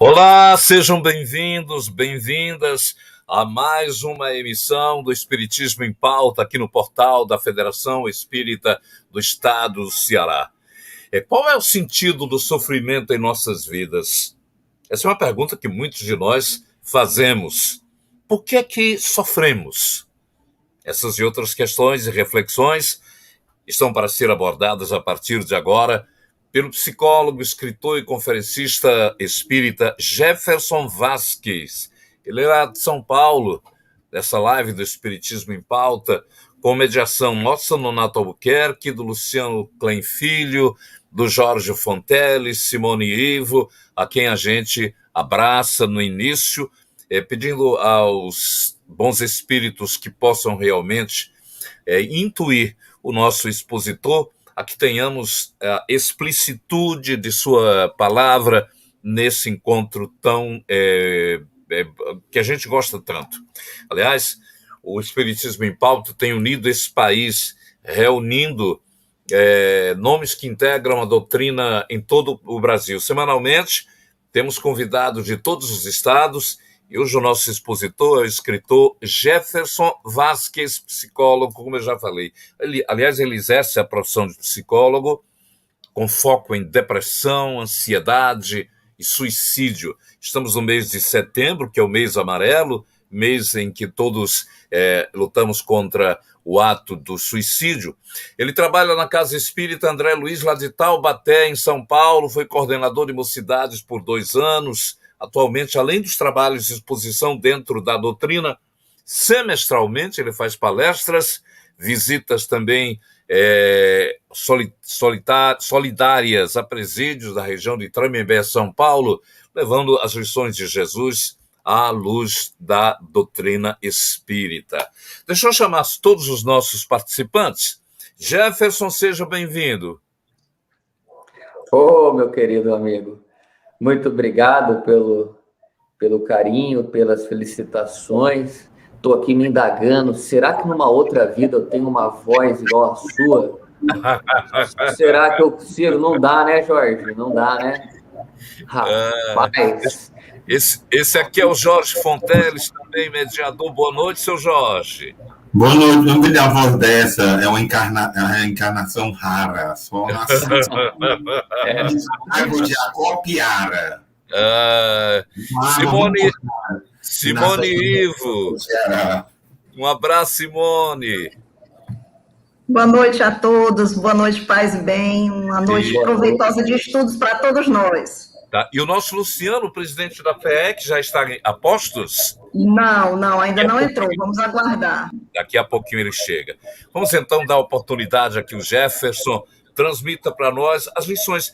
Olá, sejam bem-vindos, bem-vindas a mais uma emissão do Espiritismo em Pauta aqui no portal da Federação Espírita do Estado do Ceará. Qual é o sentido do sofrimento em nossas vidas? Essa é uma pergunta que muitos de nós fazemos. Por que é que sofremos? Essas e outras questões e reflexões estão para ser abordadas a partir de agora pelo psicólogo, escritor e conferencista espírita Jefferson Vasques. Ele é lá de São Paulo, dessa live do Espiritismo em Pauta, com mediação nossa, Nonato Albuquerque, do Luciano Klein Filho, do Jorge Fontelli, Simone Ivo, a quem a gente abraça no início, pedindo aos bons espíritos que possam realmente intuir o nosso expositor, a que tenhamos a explicitude de sua palavra nesse encontro tão que a gente gosta tanto. Aliás, o Espiritismo em Pauta tem unido esse país, reunindo nomes que integram a doutrina em todo o Brasil. Semanalmente, temos convidados de todos os estados, e hoje o nosso expositor é o escritor Jefferson Vasques, psicólogo, como eu já falei. Aliás, ele exerce a profissão de psicólogo com foco em depressão, ansiedade e suicídio. Estamos no mês de setembro, que é o mês amarelo, mês em que todos lutamos contra o ato do suicídio. Ele trabalha na Casa Espírita André Luiz, lá de Taubaté, em São Paulo, foi coordenador de mocidades por 2 anos. Atualmente, além dos trabalhos de exposição dentro da doutrina, semestralmente ele faz palestras, visitas também solidárias a presídios da região de Tremembé, São Paulo, levando as lições de Jesus à luz da doutrina espírita. Deixa eu chamar todos os nossos participantes. Jefferson, seja bem-vindo. Meu querido amigo, muito obrigado pelo carinho, pelas felicitações. Estou aqui me indagando, será que numa outra vida eu tenho uma voz igual a sua? Será que eu consigo? Não dá, né, Jorge? Não dá, né? Rapaz... Esse aqui é o Jorge Fonteles, também mediador. Boa noite, seu Jorge. Boa noite, não me dê a voz dessa, é uma encarnação rara, só uma água de Acopiara. Simone Ivo. Um abraço, Simone. Boa noite a todos, boa noite, paz e bem, uma noite proveitosa de estudos para todos nós. Tá. E o nosso Luciano, presidente da FEEC, já está a postos? Não, ainda não entrou, vamos aguardar. Daqui a pouquinho ele chega. Vamos então dar oportunidade aqui ao Jefferson, transmita para nós as lições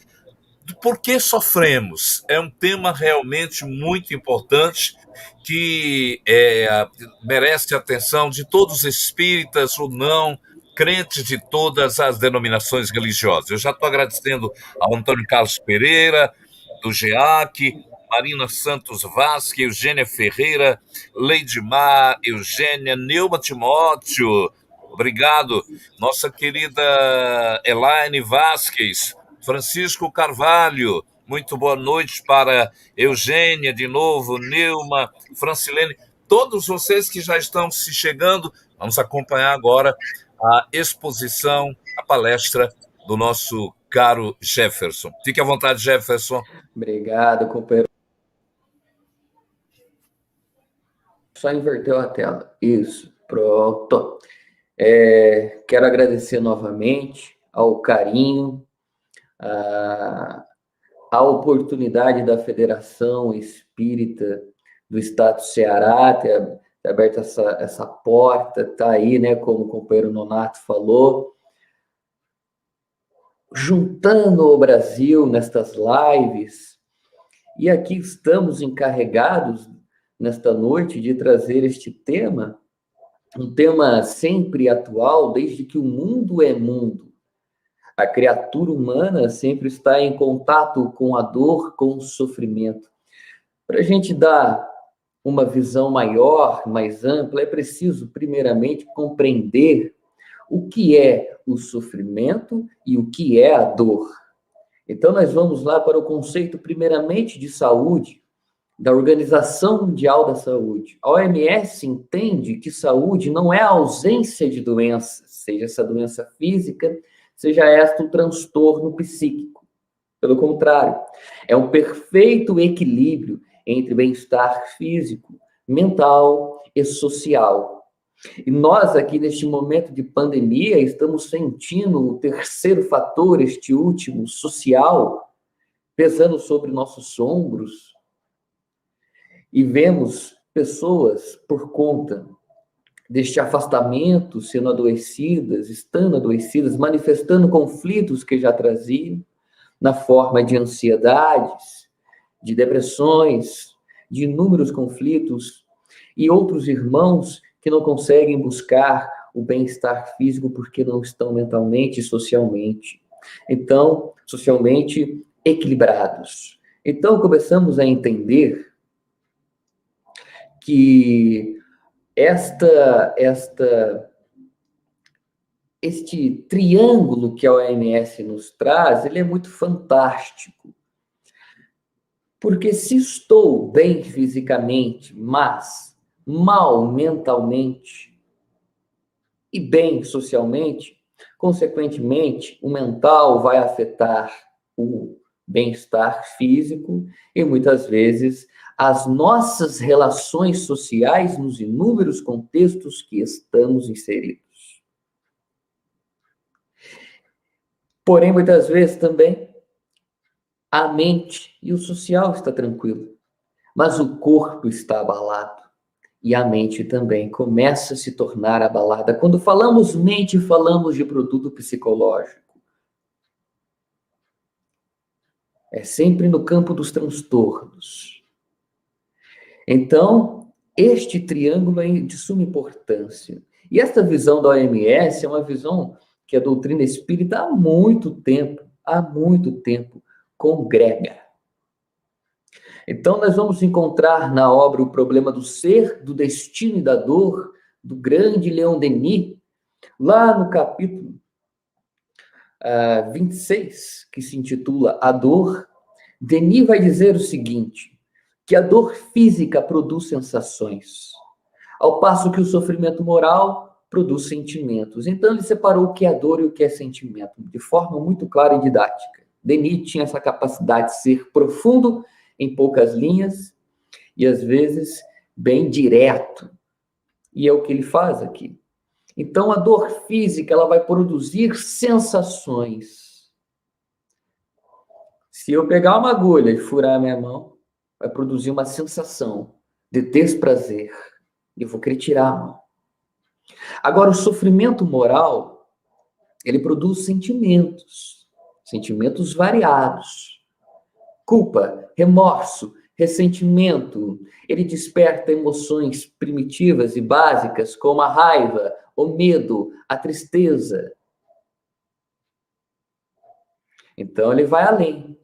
do porquê sofremos. É um tema realmente muito importante que merece a atenção de todos os espíritas ou não, crentes de todas as denominações religiosas. Eu já estou agradecendo ao Antônio Carlos Pereira, do GEAC, Marina Santos Vasques, Eugênia Ferreira, Leidmar, Eugênia, Neuma Timóteo, obrigado. Nossa querida Elaine Vasques, Francisco Carvalho, muito boa noite para Eugênia de novo, Neuma, Francilene, todos vocês que já estão se chegando. Vamos acompanhar agora a exposição, a palestra do nosso caro Jefferson. Fique à vontade, Jefferson. Obrigado, companheiro. Só inverteu a tela. Isso, pronto. Quero agradecer novamente ao carinho, a oportunidade da Federação Espírita do Estado do Ceará ter aberto essa porta, tá aí, né, como o companheiro Nonato falou, juntando o Brasil nestas lives, e aqui estamos encarregados, nesta noite, de trazer este tema, um tema sempre atual, desde que o mundo é mundo. A criatura humana sempre está em contato com a dor, com o sofrimento. Para a gente dar uma visão maior, mais ampla, é preciso, primeiramente, compreender o que é o sofrimento e o que é a dor. Então, nós vamos lá para o conceito, primeiramente, de saúde, da Organização Mundial da Saúde. A OMS entende que saúde não é a ausência de doença, seja essa doença física, seja esta um transtorno psíquico. Pelo contrário, é um perfeito equilíbrio entre bem-estar físico, mental e social. E nós aqui, neste momento de pandemia, estamos sentindo o terceiro fator, este último, social, pesando sobre nossos ombros, e vemos pessoas, por conta deste afastamento, sendo adoecidas, estando adoecidas, manifestando conflitos que já traziam, na forma de ansiedades, de depressões, de inúmeros conflitos, e outros irmãos que não conseguem buscar o bem-estar físico porque não estão mentalmente e socialmente. Então, socialmente equilibrados. Então, começamos a entender que este triângulo que a OMS nos traz, ele é muito fantástico. Porque se estou bem fisicamente, mas mal mentalmente e bem socialmente, consequentemente, o mental vai afetar o bem-estar físico e muitas vezes as nossas relações sociais nos inúmeros contextos que estamos inseridos. Porém, muitas vezes também a mente e o social está tranquilo, mas o corpo está abalado e a mente também começa a se tornar abalada. Quando falamos mente, falamos de produto psicológico. É sempre no campo dos transtornos. Então, este triângulo é de suma importância. E esta visão da OMS é uma visão que a doutrina espírita há muito tempo, congrega. Então, nós vamos encontrar na obra O Problema do Ser, do Destino e da Dor, do grande Leon Denis, lá no capítulo 26, que se intitula A Dor. Denis vai dizer o seguinte, que a dor física produz sensações, ao passo que o sofrimento moral produz sentimentos. Então, ele separou o que é dor e o que é sentimento, de forma muito clara e didática. Denis tinha essa capacidade de ser profundo em poucas linhas e, às vezes, bem direto. E é o que ele faz aqui. Então, a dor física, ela vai produzir sensações. Se eu pegar uma agulha e furar a minha mão, vai produzir uma sensação de desprazer. Eu vou querer tirar a mão. Agora, o sofrimento moral, ele produz sentimentos variados. Culpa, remorso, ressentimento. Ele desperta emoções primitivas e básicas, como a raiva, o medo, a tristeza. Então, ele vai além.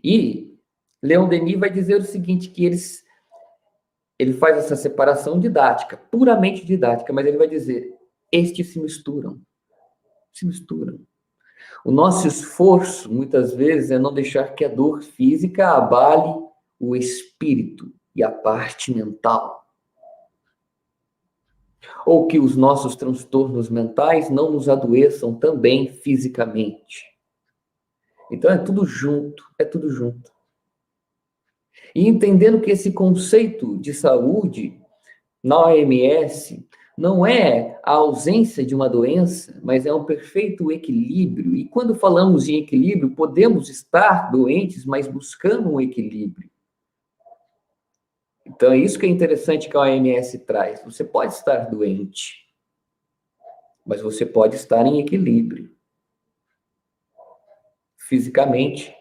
E Leon Denis vai dizer o seguinte, que ele faz essa separação didática, puramente didática, mas ele vai dizer, estes se misturam. O nosso esforço, muitas vezes, é não deixar que a dor física abale o espírito e a parte mental. Ou que os nossos transtornos mentais não nos adoeçam também fisicamente. Então, é tudo junto. E entendendo que esse conceito de saúde, na OMS, não é a ausência de uma doença, mas é um perfeito equilíbrio. E quando falamos em equilíbrio, podemos estar doentes, mas buscando um equilíbrio. Então, é isso que é interessante que a OMS traz. Você pode estar doente, mas você pode estar em equilíbrio. Fisicamente,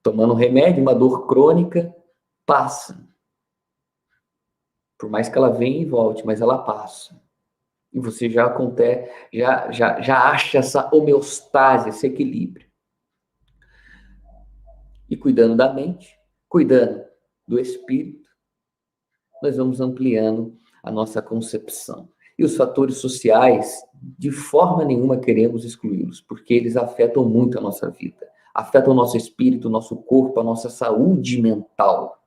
tomando remédio, uma dor crônica, passa. Por mais que ela venha e volte, mas ela passa. E você já acha essa homeostase, esse equilíbrio. E cuidando da mente, cuidando do espírito, nós vamos ampliando a nossa concepção. E os fatores sociais, de forma nenhuma queremos excluí-los, porque eles afetam muito a nossa vida. Afetam o nosso espírito, o nosso corpo, a nossa saúde mental.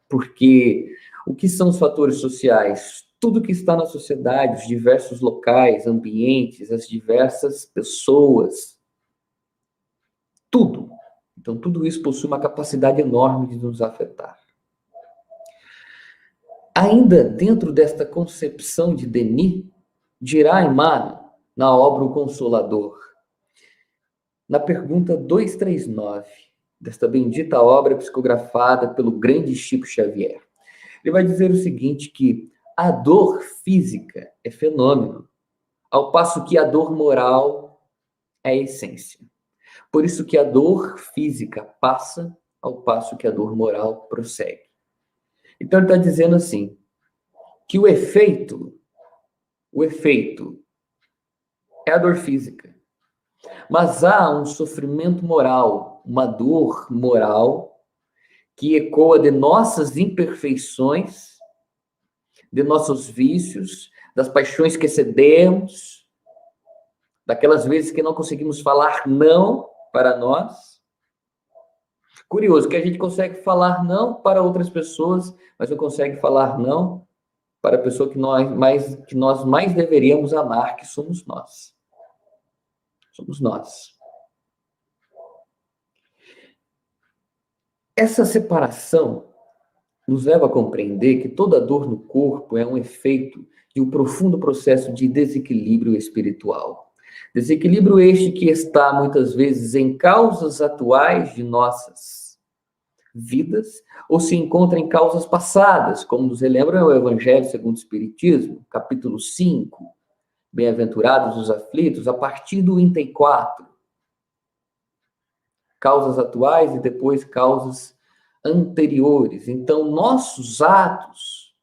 Porque o que são os fatores sociais? Tudo que está na sociedade, os diversos locais, ambientes, as diversas pessoas, tudo. Então, tudo isso possui uma capacidade enorme de nos afetar. Ainda dentro desta concepção de Denis, dirá Emmanuel, na obra O Consolador, na pergunta 239, desta bendita obra psicografada pelo grande Chico Xavier. Ele vai dizer o seguinte, que a dor física é fenômeno, ao passo que a dor moral é essência. Por isso que a dor física passa, ao passo que a dor moral prossegue. Então ele está dizendo assim, que o efeito é a dor física. Mas há um sofrimento moral, uma dor moral, que ecoa de nossas imperfeições, de nossos vícios, das paixões que cedemos, daquelas vezes que não conseguimos falar não para nós. Curioso que a gente consegue falar não para outras pessoas, mas não consegue falar não para a pessoa que nós mais deveríamos amar, que somos nós. Somos nós. Essa separação nos leva a compreender que toda dor no corpo é um efeito de um profundo processo de desequilíbrio espiritual. Desequilíbrio este que está, muitas vezes, em causas atuais de nossas vidas, ou se encontra em causas passadas, como nos relembra o Evangelho segundo o Espiritismo, capítulo 5, Bem-aventurados os aflitos, a partir do item 4. Causas atuais e depois causas anteriores. Então, nossos atos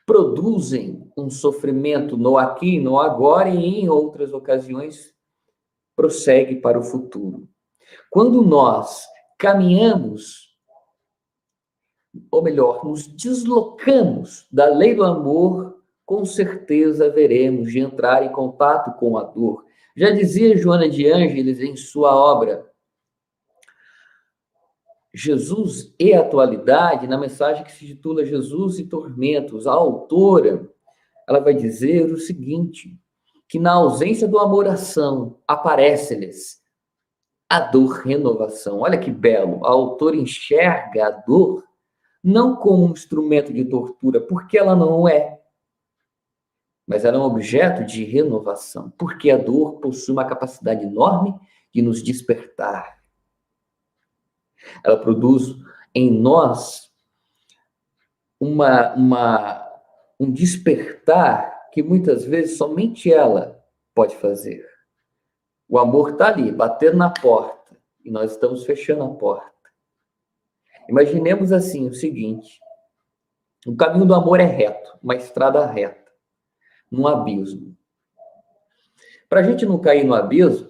produzem um sofrimento no aqui, no agora e em outras ocasiões prossegue para o futuro. Quando nós caminhamos, ou melhor, nos deslocamos da lei do amor, com certeza haveremos de entrar em contato com a dor. Já dizia Joana de Ângeles em sua obra Jesus e Atualidade, na mensagem que se titula Jesus e Tormentos, a autora, ela vai dizer o seguinte, que na ausência do amor-ação aparece-lhes a dor renovação. Olha que belo, a autora enxerga a dor não como um instrumento de tortura, porque ela não é, mas ela é um objeto de renovação, porque a dor possui uma capacidade enorme de nos despertar. Ela produz em nós um despertar que muitas vezes somente ela pode fazer. O amor está ali, batendo na porta, e nós estamos fechando a porta. Imaginemos assim o seguinte, o caminho do amor é reto, uma estrada reta, num abismo. Para a gente não cair no abismo,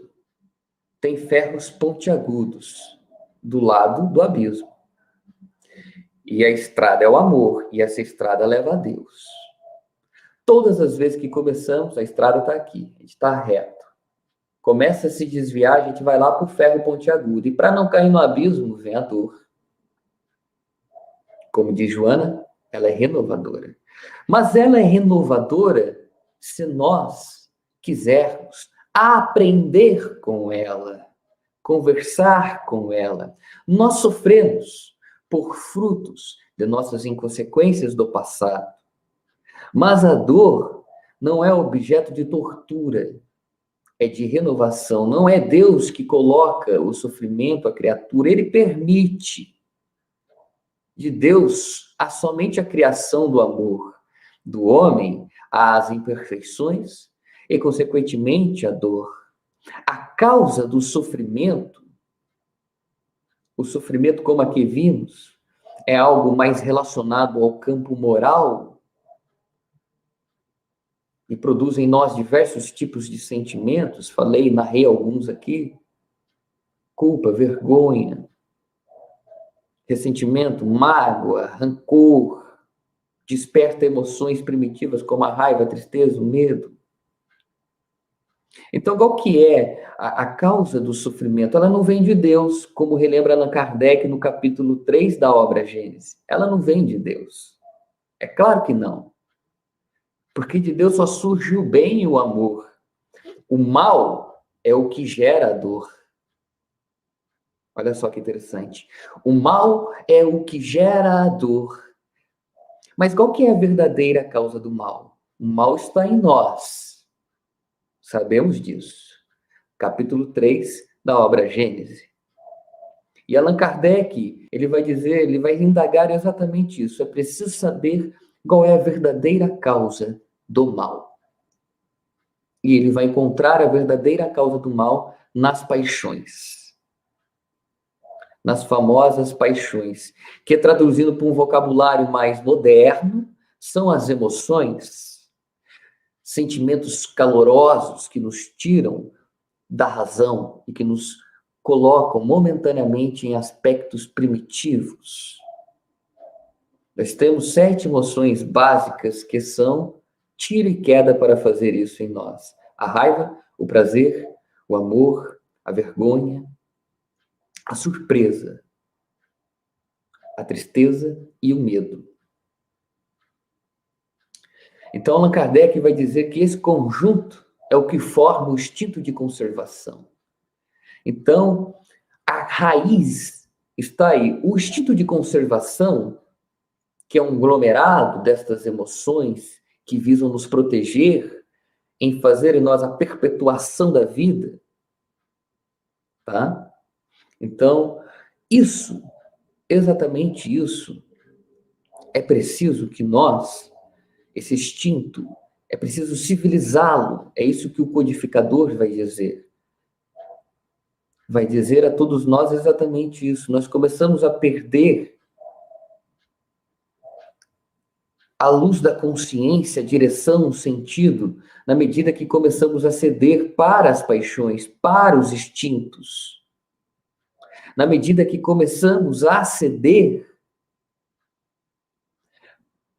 tem ferros pontiagudos do lado do abismo. E a estrada é o amor, e essa estrada leva a Deus. Todas as vezes que começamos, a estrada está aqui, a gente está reto. Começa a se desviar, a gente vai lá para o ferro pontiagudo. E para não cair no abismo, vem a dor. Como diz Joana, ela é renovadora. Mas ela é renovadora se nós quisermos aprender com ela, conversar com ela. Nós sofremos por frutos de nossas inconsequências do passado. Mas a dor não é objeto de tortura, é de renovação. Não é Deus que coloca o sofrimento à criatura, ele permite. De Deus há somente a criação do amor. Do homem há as imperfeições e, consequentemente, a dor. A causa do sofrimento, o sofrimento como aqui vimos, é algo mais relacionado ao campo moral e produz em nós diversos tipos de sentimentos. Falei, narrei alguns aqui. Culpa, vergonha, ressentimento, mágoa, rancor, desperta emoções primitivas como a raiva, a tristeza, o medo. Então, qual que é a causa do sofrimento? Ela não vem de Deus, como relembra Allan Kardec no capítulo 3 da obra Gênesis. Ela não vem de Deus. É claro que não. Porque de Deus só surge o bem e o amor. O mal é o que gera a dor. Olha só que interessante. O mal é o que gera a dor. Mas qual que é a verdadeira causa do mal? O mal está em nós. Sabemos disso. Capítulo 3 da obra Gênesis. E Allan Kardec, ele vai dizer, ele vai indagar exatamente isso. É preciso saber qual é a verdadeira causa do mal. E ele vai encontrar a verdadeira causa do mal nas paixões. Nas famosas paixões, que traduzindo para um vocabulário mais moderno, são as emoções, sentimentos calorosos que nos tiram da razão e que nos colocam momentaneamente em aspectos primitivos. Nós temos 7 emoções básicas que são tiro e queda para fazer isso em nós: a raiva, o prazer, o amor, a vergonha, a surpresa, a tristeza e o medo. Então, Allan Kardec vai dizer que esse conjunto é o que forma o instinto de conservação. Então, a raiz está aí. O instinto de conservação, que é um aglomerado destas emoções que visam nos proteger, em fazer em nós a perpetuação da vida, tá? Então, isso, exatamente isso, é preciso que nós, esse instinto, é preciso civilizá-lo. É isso que o codificador vai dizer. Vai dizer a todos nós exatamente isso. Nós começamos a perder a luz da consciência, a direção, o sentido, na medida que começamos a ceder para as paixões, para os instintos. Na medida que começamos a ceder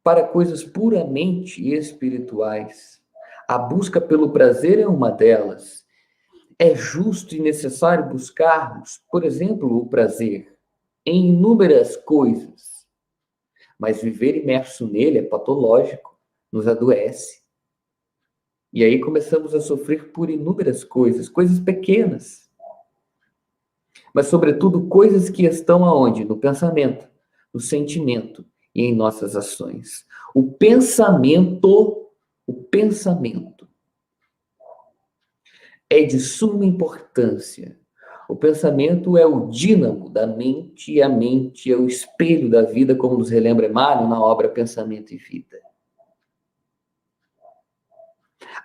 para coisas puramente espirituais. A busca pelo prazer é uma delas. É justo e necessário buscarmos, por exemplo, o prazer em inúmeras coisas. Mas viver imerso nele é patológico, nos adoece. E aí começamos a sofrer por inúmeras coisas, coisas pequenas. Mas, sobretudo, coisas que estão aonde? No pensamento, no sentimento e em nossas ações. O pensamento é de suma importância. O pensamento é o dínamo da mente e a mente é o espelho da vida, como nos relembra Emmanuel na obra Pensamento e Vida.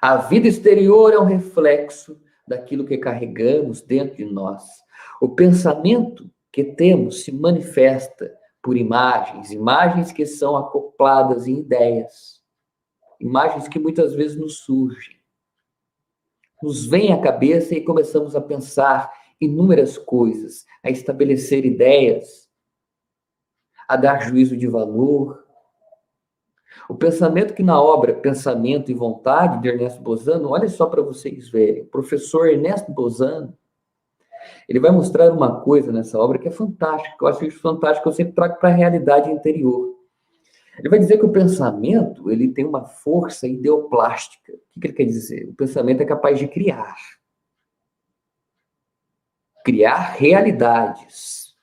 A vida exterior é um reflexo daquilo que carregamos dentro de nós. O pensamento que temos se manifesta por imagens que são acopladas em ideias. Imagens que muitas vezes nos surgem. Nos vem à cabeça e começamos a pensar inúmeras coisas, a estabelecer ideias, a dar juízo de valor. O pensamento que na obra Pensamento e Vontade, de Ernesto Bozano, olha só para vocês verem, o professor Ernesto Bozano, ele vai mostrar uma coisa nessa obra que é fantástica, que eu acho isso fantástico, que eu sempre trago para a realidade interior. Ele vai dizer que o pensamento, ele tem uma força ideoplástica. O que ele quer dizer? O pensamento é capaz de criar realidades.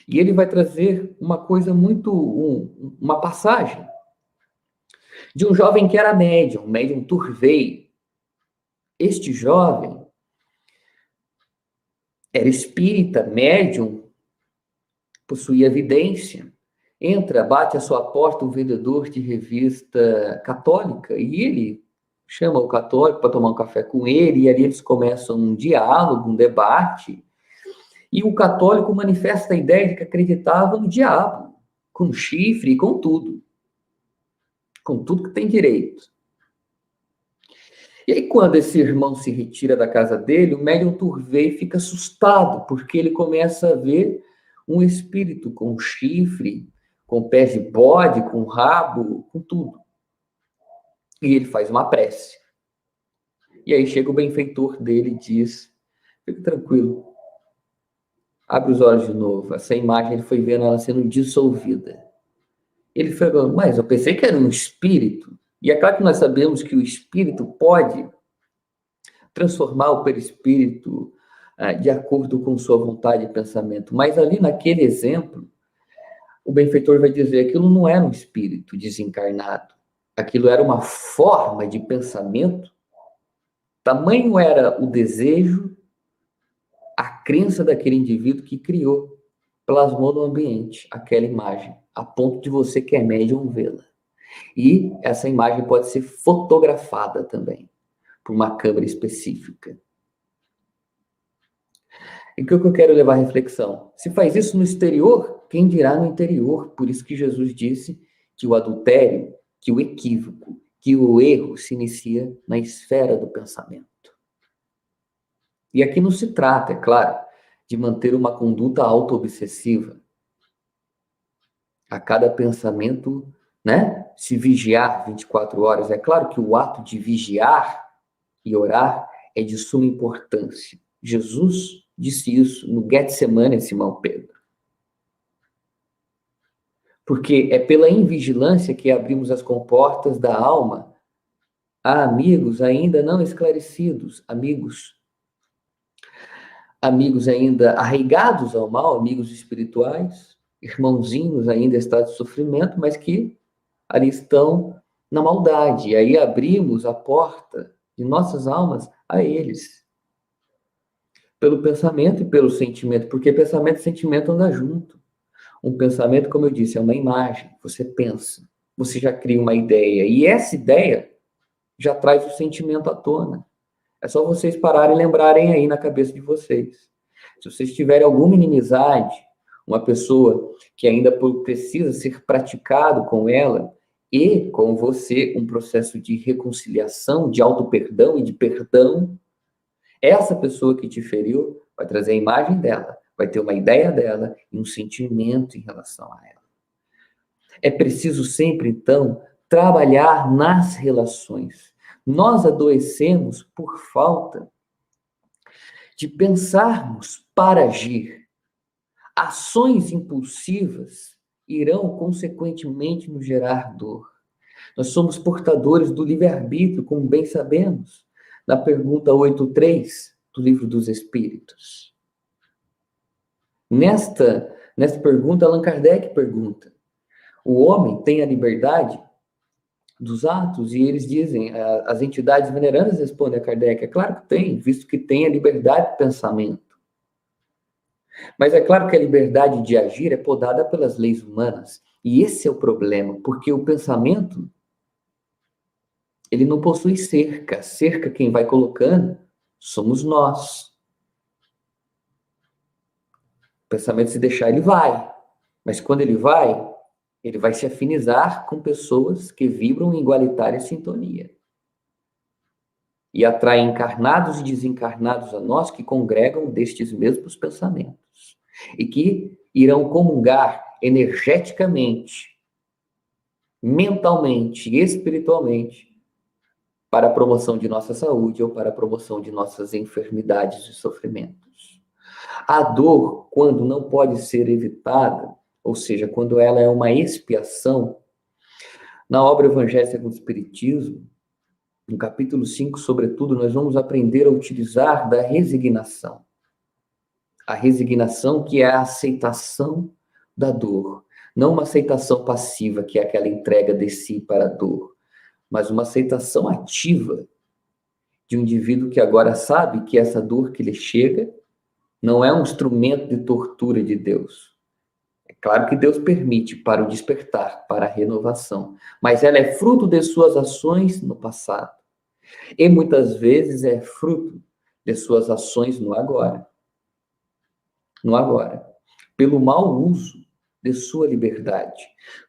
E ele vai trazer uma coisa uma passagem de um jovem que era médium Turvey. Este jovem era espírita, médium, possuía evidência. Entra, bate à sua porta um vendedor de revista católica e ele chama o católico para tomar um café com ele e ali eles começam um diálogo, um debate. E o católico manifesta a ideia de que acreditava no diabo, com chifre e com tudo que tem direito. E aí, quando esse irmão se retira da casa dele, o médium Turvey fica assustado, porque ele começa a ver um espírito com chifre, com pés de bode, com rabo, com tudo. E ele faz uma prece. E aí chega o benfeitor dele e diz, fique tranquilo, abre os olhos de novo. Essa imagem ele foi vendo ela sendo dissolvida. Ele falou, mas eu pensei que era um espírito. E é claro que nós sabemos que o espírito pode transformar o perispírito de acordo com sua vontade e pensamento. Mas ali naquele exemplo, o benfeitor vai dizer, aquilo não era um espírito desencarnado. Aquilo era uma forma de pensamento. Tamanho era o desejo, a crença daquele indivíduo que criou, plasmou no ambiente aquela imagem, a ponto de você que é médium vê-la. E essa imagem pode ser fotografada também, por uma câmera específica. E o que eu quero levar à reflexão? Se faz isso no exterior, quem dirá no interior? Por isso que Jesus disse que o adultério, que o equívoco, que o erro se inicia na esfera do pensamento. E aqui não se trata, é claro, de manter uma conduta auto-obsessiva. A cada pensamento, né, se vigiar 24 horas. É claro que o ato de vigiar e orar é de suma importância. Jesus disse isso no Getsemane, Simão Pedro. Porque é pela invigilância que abrimos as comportas da alma a amigos ainda não esclarecidos, amigos ainda arraigados ao mal, amigos espirituais, irmãozinhos ainda em estado de sofrimento, mas que ali estão na maldade. E aí abrimos a porta de nossas almas a eles. Pelo pensamento e pelo sentimento, porque pensamento e sentimento andam junto. Um pensamento, como eu disse, é uma imagem. Você pensa, você já cria uma ideia, e essa ideia já traz o sentimento à tona. É só vocês pararem e lembrarem aí na cabeça de vocês. Se vocês tiverem alguma inimizade, uma pessoa que ainda precisa ser praticado com ela e com você um processo de reconciliação, de auto-perdão e de perdão, essa pessoa que te feriu vai trazer a imagem dela, vai ter uma ideia dela e um sentimento em relação a ela. É preciso sempre, então, trabalhar nas relações. Nós adoecemos por falta de pensarmos para agir. Ações impulsivas irão, consequentemente, nos gerar dor. Nós somos portadores do livre-arbítrio, como bem sabemos, na pergunta 8.3 do Livro dos Espíritos. Nesta pergunta, Allan Kardec pergunta, o homem tem a liberdade dos atos? E eles dizem, as entidades venerandas respondem a Kardec, é claro que tem, visto que tem a liberdade de pensamento. Mas é claro que a liberdade de agir é podada pelas leis humanas. E esse é o problema, porque o pensamento, ele não possui cerca. Cerca, quem vai colocando, somos nós. O pensamento, se deixar, ele vai. Mas quando ele vai se afinizar com pessoas que vibram em igualitária sintonia. E atrai encarnados e desencarnados a nós que congregam destes mesmos pensamentos. E que irão comungar energeticamente, mentalmente e espiritualmente para a promoção de nossa saúde ou para a promoção de nossas enfermidades e sofrimentos. A dor, quando não pode ser evitada, ou seja, quando ela é uma expiação, na obra Evangelho segundo o Espiritismo, no capítulo 5, sobretudo, nós vamos aprender a utilizar da resignação. A resignação que é a aceitação da dor. Não uma aceitação passiva, que é aquela entrega de si para a dor, mas uma aceitação ativa de um indivíduo que agora sabe que essa dor que lhe chega não é um instrumento de tortura de Deus. É claro que Deus permite para o despertar, para a renovação, mas ela é fruto de suas ações no passado. E muitas vezes é fruto de suas ações no agora. No agora. Pelo mau uso de sua liberdade.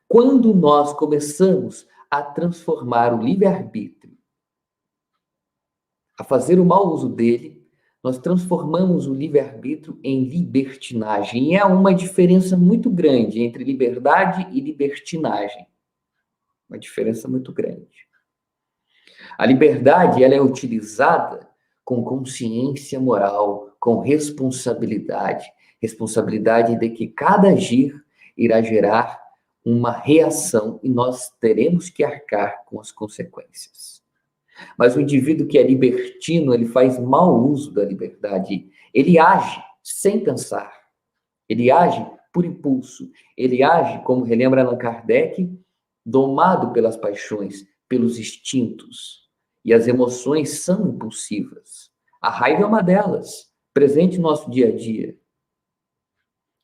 Quando nós começamos a transformar o livre-arbítrio, a fazer o mau uso dele, nós transformamos o livre-arbítrio em libertinagem. E há uma diferença muito grande entre liberdade e libertinagem. Uma diferença muito grande. A liberdade, ela é utilizada com consciência moral, com responsabilidade. Responsabilidade de que cada agir irá gerar uma reação e nós teremos que arcar com as consequências. Mas o indivíduo que é libertino, ele faz mau uso da liberdade. Ele age sem pensar. Ele age por impulso. Ele age, como relembra Allan Kardec, domado pelas paixões, pelos instintos. E as emoções são impulsivas. A raiva é uma delas, presente no nosso dia a dia.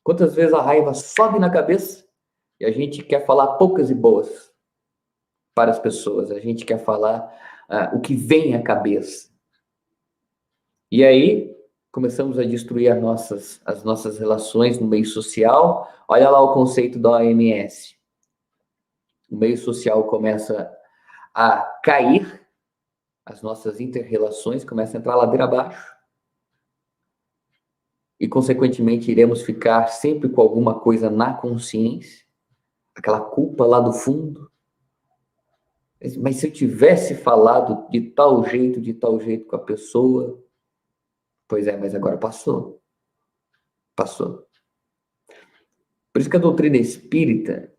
Quantas vezes a raiva sobe na cabeça e a gente quer falar poucas e boas para as pessoas. A gente quer falar o que vem à cabeça. E aí, começamos a destruir as nossas relações no meio social. Olha lá o conceito da OMS. O meio social começa a cair, as nossas inter-relações começam a entrar ladeira abaixo. E, consequentemente, iremos ficar sempre com alguma coisa na consciência, aquela culpa lá do fundo. Mas se eu tivesse falado de tal jeito com a pessoa, pois é, mas agora passou. Passou. Por isso que a doutrina espírita,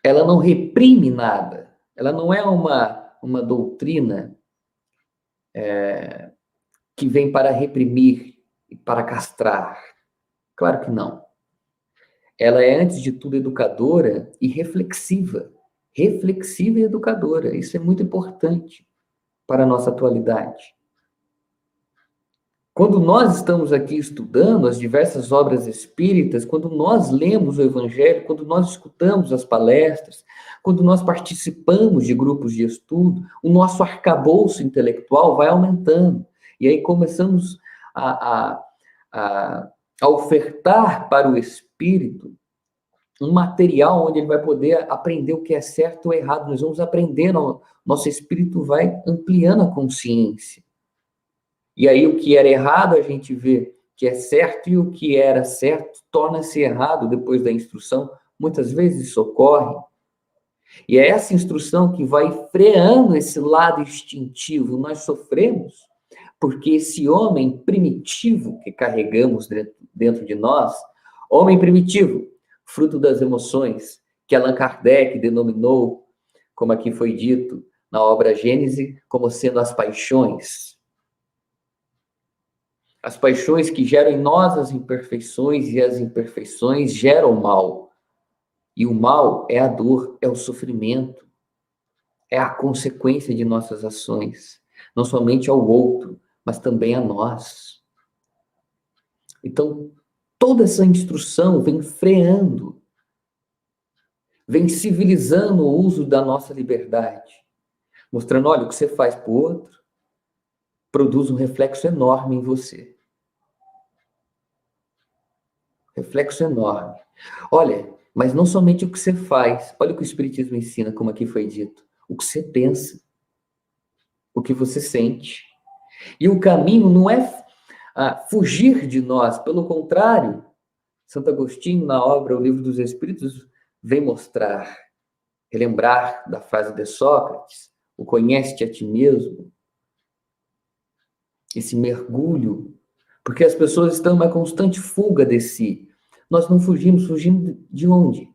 ela não reprime nada. Ela não é uma doutrina que vem para reprimir e para castrar. Claro que não. Ela é, antes de tudo, educadora e reflexiva. Reflexiva e educadora. Isso é muito importante para a nossa atualidade. Quando nós estamos aqui estudando as diversas obras espíritas, quando nós lemos o Evangelho, quando nós escutamos as palestras, quando nós participamos de grupos de estudo, o nosso arcabouço intelectual vai aumentando. E aí começamos a ofertar para o espírito um material onde ele vai poder aprender o que é certo ou errado. Nós vamos aprendendo, nosso espírito vai ampliando a consciência. E aí o que era errado a gente vê que é certo, e o que era certo torna-se errado depois da instrução. Muitas vezes isso ocorre. E é essa instrução que vai freando esse lado instintivo. Nós sofremos porque esse homem primitivo que carregamos dentro de nós, homem primitivo, fruto das emoções, que Allan Kardec denominou, como aqui foi dito na obra Gênese, como sendo as paixões. As paixões que geram em nós as imperfeições, e as imperfeições geram o mal. E o mal é a dor, é o sofrimento, é a consequência de nossas ações, não somente ao outro, mas também a nós. Então, toda essa instrução vem freando, vem civilizando o uso da nossa liberdade, mostrando, olha, o que você faz para o outro produz um reflexo enorme em você. Reflexo enorme. Olha, mas não somente o que você faz, olha o que o Espiritismo ensina, como aqui foi dito, o que você pensa, o que você sente. E o caminho não é fugir de nós, pelo contrário, Santo Agostinho, na obra O Livro dos Espíritos, vem mostrar, relembrar da frase de Sócrates, o conhece-te a ti mesmo, esse mergulho, porque as pessoas estão em uma constante fuga de si. Nós não fugimos de onde?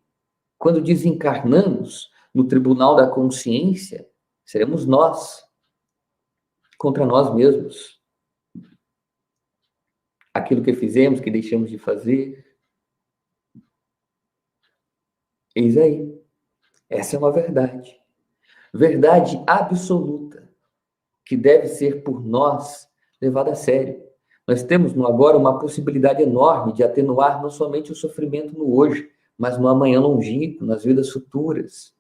Quando desencarnamos no tribunal da consciência, seremos nós, contra nós mesmos. Aquilo que fizemos, que deixamos de fazer. Eis aí. Essa é uma verdade. Verdade absoluta, que deve ser por nós levada a sério. Nós temos no agora uma possibilidade enorme de atenuar não somente o sofrimento no hoje, mas no amanhã longínquo, nas vidas futuras.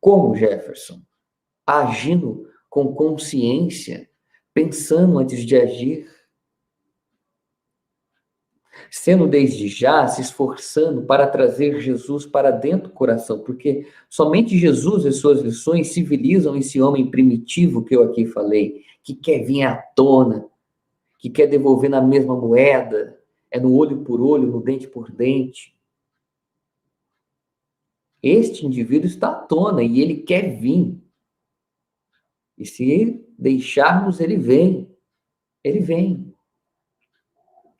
Como, Jefferson? Agindo com consciência, pensando antes de agir, sendo desde já, se esforçando para trazer Jesus para dentro do coração, porque somente Jesus e suas lições civilizam esse homem primitivo que eu aqui falei, que quer vir à tona, que quer devolver na mesma moeda, é no olho por olho, no dente por dente. Este indivíduo está à tona e ele quer vir. E se deixarmos, ele vem. Ele vem.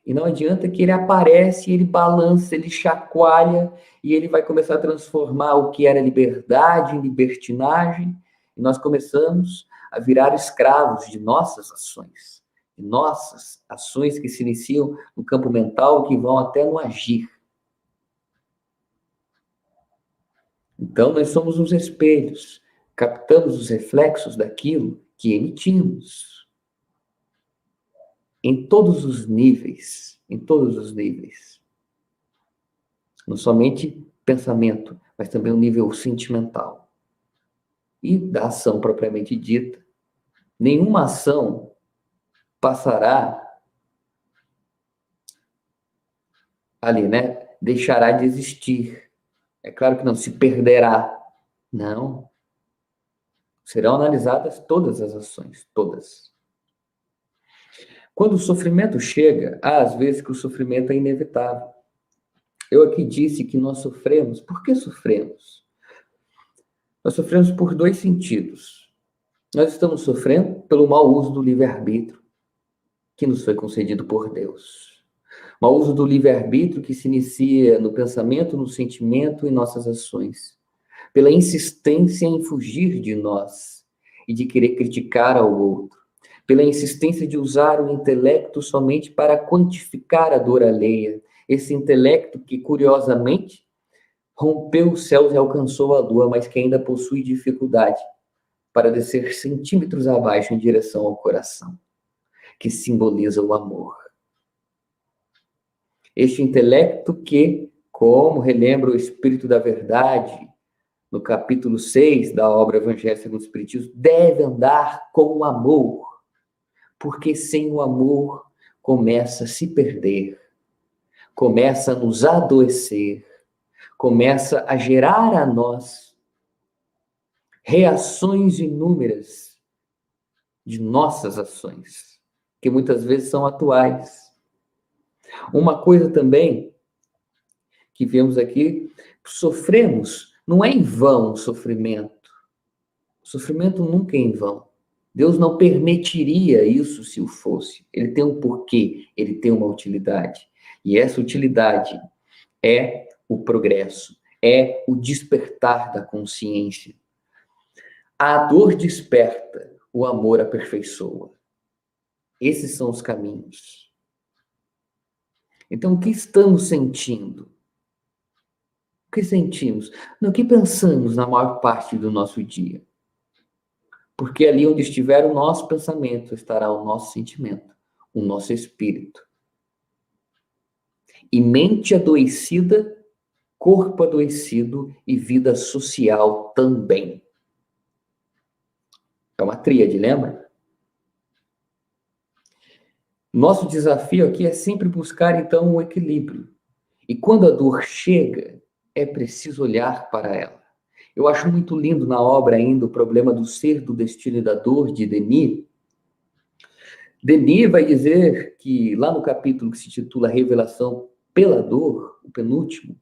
E não adianta que ele aparece, ele balança, ele chacoalha, e ele vai começar a transformar o que era liberdade em libertinagem, e nós começamos a virar escravos de nossas ações. De nossas ações que se iniciam no campo mental, que vão até no agir. Então, nós somos os espelhos, captamos os reflexos daquilo que emitimos. Em todos os níveis, Não somente pensamento, mas também o nível sentimental. E da ação propriamente dita. Nenhuma ação passará ali, né? Deixará de existir. É claro que não se perderá. Não. Serão analisadas todas as ações, todas. Quando o sofrimento chega, há às vezes que o sofrimento é inevitável. Eu aqui disse que nós sofremos. Por que sofremos? Nós sofremos por dois sentidos. Nós estamos sofrendo pelo mau uso do livre-arbítrio, que nos foi concedido por Deus. Mau uso do livre-arbítrio que se inicia no pensamento, no sentimento e nossas ações. Pela insistência em fugir de nós e de querer criticar ao outro. Pela insistência de usar o intelecto somente para quantificar a dor alheia. Esse intelecto que, curiosamente, rompeu os céus e alcançou a lua, mas que ainda possui dificuldade para descer centímetros abaixo em direção ao coração, que simboliza o amor. Este intelecto que, como relembra o Espírito da Verdade, no capítulo 6 da obra Evangelho segundo o Espiritismo, deve andar com o amor, porque sem o amor começa a se perder, começa a nos adoecer, começa a gerar a nós reações inúmeras de nossas ações, que muitas vezes são atuais. Uma coisa também que vemos aqui, sofremos, não é em vão o sofrimento. O sofrimento nunca é em vão. Deus não permitiria isso se o fosse. Ele tem um porquê, ele tem uma utilidade. E essa utilidade é o progresso, é o despertar da consciência. A dor desperta, o amor aperfeiçoa. Esses são os caminhos. Então, o que estamos sentindo? O que sentimos? No que pensamos na maior parte do nosso dia? Porque ali onde estiver o nosso pensamento, estará o nosso sentimento, o nosso espírito. E mente adoecida, corpo adoecido e vida social também. É uma tríade, lembra? Nosso desafio aqui é sempre buscar, então, o equilíbrio. E quando a dor chega, é preciso olhar para ela. Eu acho muito lindo na obra ainda o problema do ser, do destino e da dor, de Denis. Denis vai dizer que, lá no capítulo que se titula Revelação pela Dor, o penúltimo,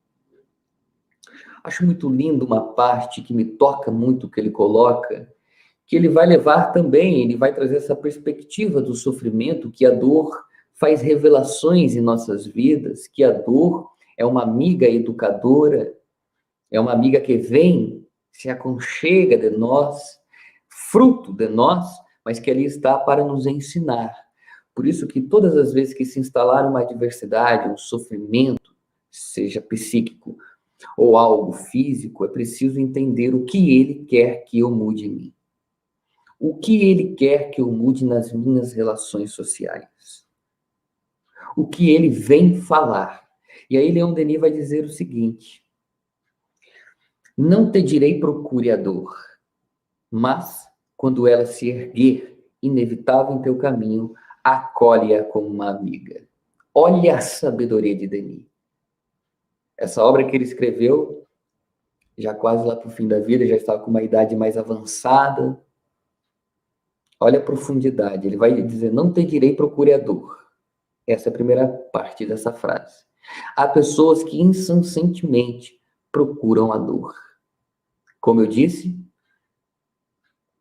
acho muito lindo uma parte que me toca muito que ele coloca, que ele vai levar também, ele vai trazer essa perspectiva do sofrimento, que a dor faz revelações em nossas vidas, que a dor é uma amiga educadora, é uma amiga que vem, se aconchega de nós, fruto de nós, mas que ali está para nos ensinar. Por isso que todas as vezes que se instalar uma adversidade, um sofrimento, seja psíquico ou algo físico, é preciso entender o que ele quer que eu mude em mim. O que ele quer que eu mude nas minhas relações sociais. O que ele vem falar. E aí Leon Denis vai dizer o seguinte: não te direi procure a dor, mas, quando ela se erguer, inevitável em teu caminho, acolhe-a como uma amiga. Olha a sabedoria de Denis. Essa obra que ele escreveu, já quase lá para o fim da vida, já estava com uma idade mais avançada. Olha a profundidade. Ele vai dizer, não te direi procure a dor. Essa é a primeira parte dessa frase. Há pessoas que incessantemente procuram a dor. Como eu disse,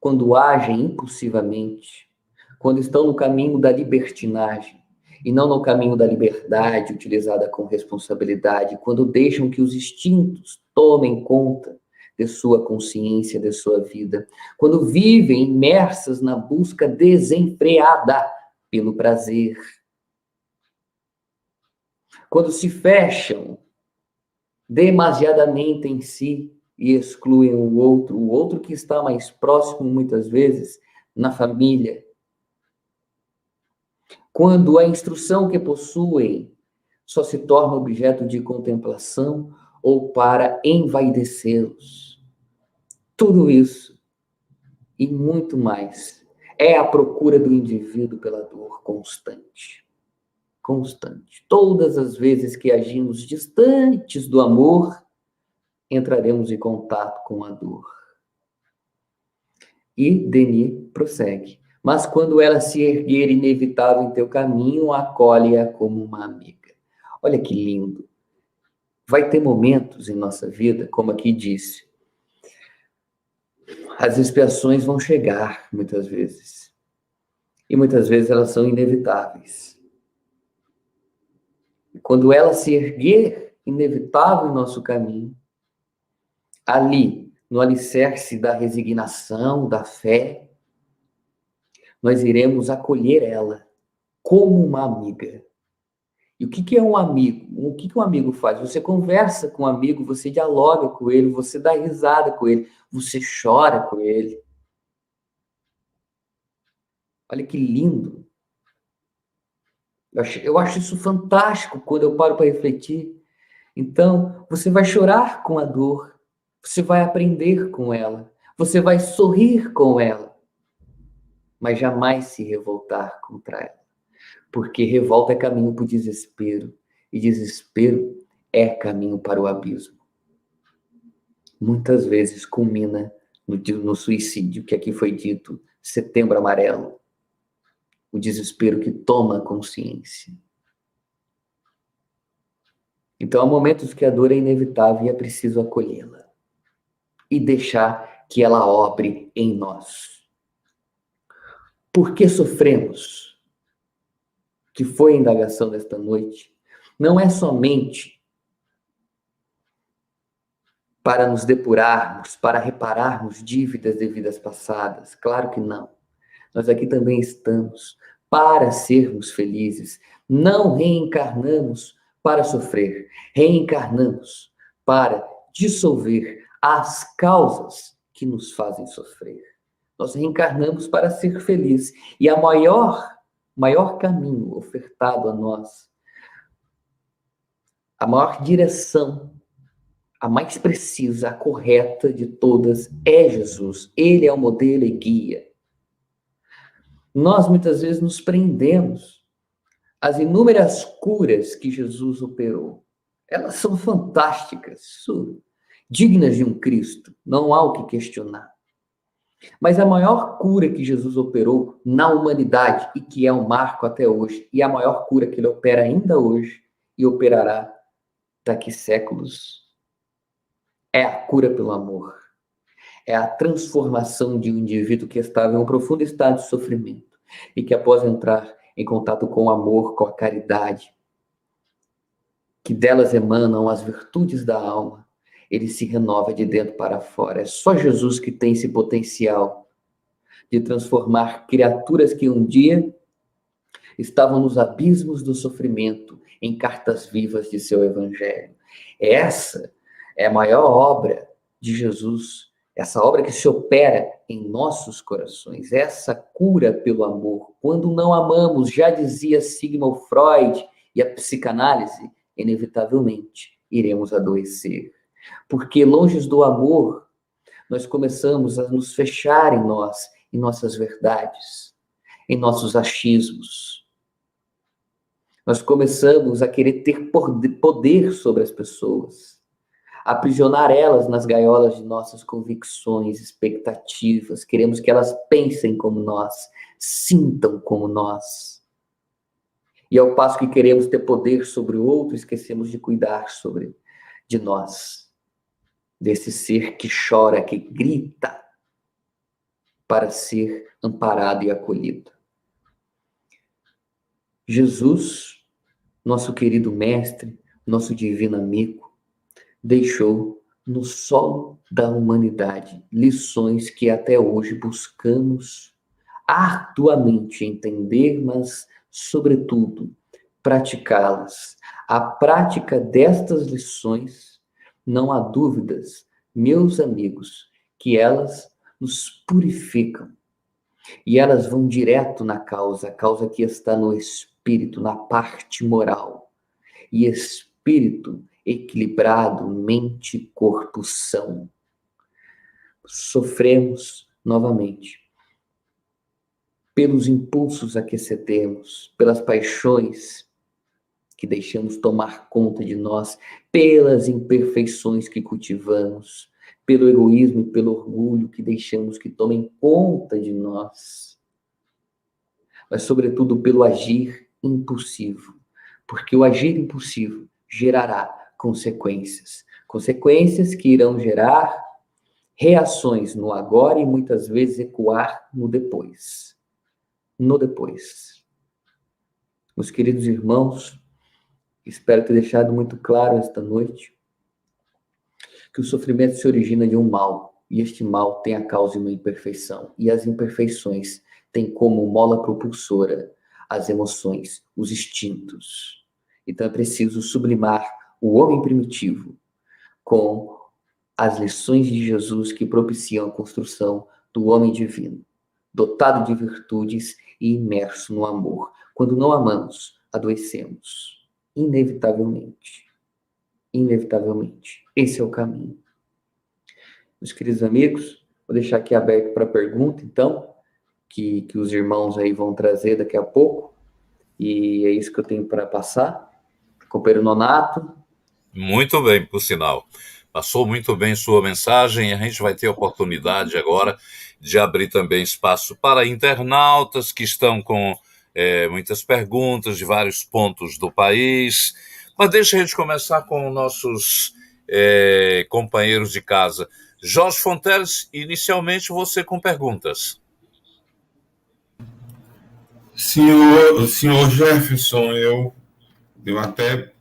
quando agem impulsivamente, quando estão no caminho da libertinagem e não no caminho da liberdade utilizada com responsabilidade, quando deixam que os instintos tomem conta de sua consciência, de sua vida, quando vivem imersas na busca desenfreada pelo prazer, quando se fecham demasiadamente em si e excluem o outro que está mais próximo, muitas vezes, na família. Quando a instrução que possuem só se torna objeto de contemplação ou para envaidecê-los. Tudo isso e muito mais é a procura do indivíduo pela dor constante. Constante. Todas as vezes que agimos distantes do amor, entraremos em contato com a dor. E Denis prossegue. Mas quando ela se erguer inevitável em teu caminho, acolhe-a como uma amiga. Olha que lindo. Vai ter momentos em nossa vida, como aqui disse, as expiações vão chegar, muitas vezes. E muitas vezes elas são inevitáveis. E quando ela se erguer inevitável em nosso caminho, ali, no alicerce da resignação, da fé, nós iremos acolher ela como uma amiga. E o que é um amigo? O que um amigo faz? Você conversa com um amigo, você dialoga com ele, você dá risada com ele, você chora com ele. Olha que lindo. Eu acho isso fantástico quando eu paro para refletir. Então, você vai chorar com a dor, você vai aprender com ela, você vai sorrir com ela, mas jamais se revoltar contra ela. Porque revolta é caminho para o desespero, e desespero é caminho para o abismo. Muitas vezes culmina no suicídio, que aqui foi dito, Setembro Amarelo. O desespero que toma consciência. Então, há momentos que a dor é inevitável e é preciso acolhê-la. E deixar que ela obre em nós. Por que sofremos? Que foi a indagação desta noite. Não é somente para nos depurarmos, para repararmos dívidas de vidas passadas. Claro que não. Nós aqui também estamos para sermos felizes. Não reencarnamos para sofrer. Reencarnamos para dissolver as causas que nos fazem sofrer. Nós reencarnamos para ser felizes. E a maior caminho ofertado a nós, a maior direção, a mais precisa, a correta de todas é Jesus. Ele é o modelo e guia. Nós muitas vezes nos prendemos às inúmeras curas que Jesus operou. Elas são fantásticas, dignas de um Cristo, não há o que questionar. Mas a maior cura que Jesus operou na humanidade, e que é um marco até hoje, e a maior cura que ele opera ainda hoje, e operará daqui séculos, é a cura pelo amor. É a transformação de um indivíduo que estava em um profundo estado de sofrimento e que, após entrar em contato com o amor, com a caridade, que delas emanam as virtudes da alma, ele se renova de dentro para fora. É só Jesus que tem esse potencial de transformar criaturas que um dia estavam nos abismos do sofrimento em cartas vivas de seu evangelho. Essa é a maior obra de Jesus, essa obra que se opera em nossos corações, essa cura pelo amor. Quando não amamos, já dizia Sigmund Freud e a psicanálise, inevitavelmente iremos adoecer. Porque longe do amor, nós começamos a nos fechar em nós, em nossas verdades, em nossos achismos. Nós começamos a querer ter poder sobre as pessoas, aprisionar elas nas gaiolas de nossas convicções, expectativas. Queremos que elas pensem como nós, sintam como nós. E ao passo que queremos ter poder sobre o outro, esquecemos de cuidar de nós, desse ser que chora, que grita. para ser amparado e acolhido. Jesus, nosso querido mestre, nosso divino amigo, deixou no solo da humanidade lições que até hoje buscamos arduamente entender, mas, sobretudo, praticá-las. A prática destas lições, não há dúvidas, meus amigos, que elas nos purificam. E elas vão direto na causa, a causa que está no espírito, na parte moral. E espírito equilibrado, mente e corpo são. Sofremos novamente pelos impulsos a que cedemos, pelas paixões que deixamos tomar conta de nós, pelas imperfeições que cultivamos, pelo egoísmo e pelo orgulho que deixamos que tomem conta de nós, mas sobretudo pelo agir impulsivo, porque o agir impulsivo gerará consequências, consequências que irão gerar reações no agora e muitas vezes ecoar no depois. No depois. Meus queridos irmãos, espero ter deixado muito claro esta noite que o sofrimento se origina de um mal, e este mal tem a causa em uma imperfeição, e as imperfeições têm como mola propulsora as emoções, os instintos. Então é preciso sublimar o homem primitivo com as lições de Jesus que propiciam a construção do homem divino, dotado de virtudes e imerso no amor. Quando não amamos, adoecemos, inevitavelmente. Inevitavelmente. Esse é o caminho. Meus queridos amigos, vou deixar aqui aberto para pergunta, então, que os irmãos aí vão trazer daqui a pouco. E é isso que eu tenho para passar. Companheiro Nonato. Muito bem, por sinal. Passou muito bem sua mensagem e a gente vai ter a oportunidade agora de abrir também espaço para internautas que estão com muitas perguntas de vários pontos do país. Mas deixa a gente começar com nossos companheiros de casa. Jorge Fonteles, inicialmente você com perguntas. Senhor Jefferson, eu até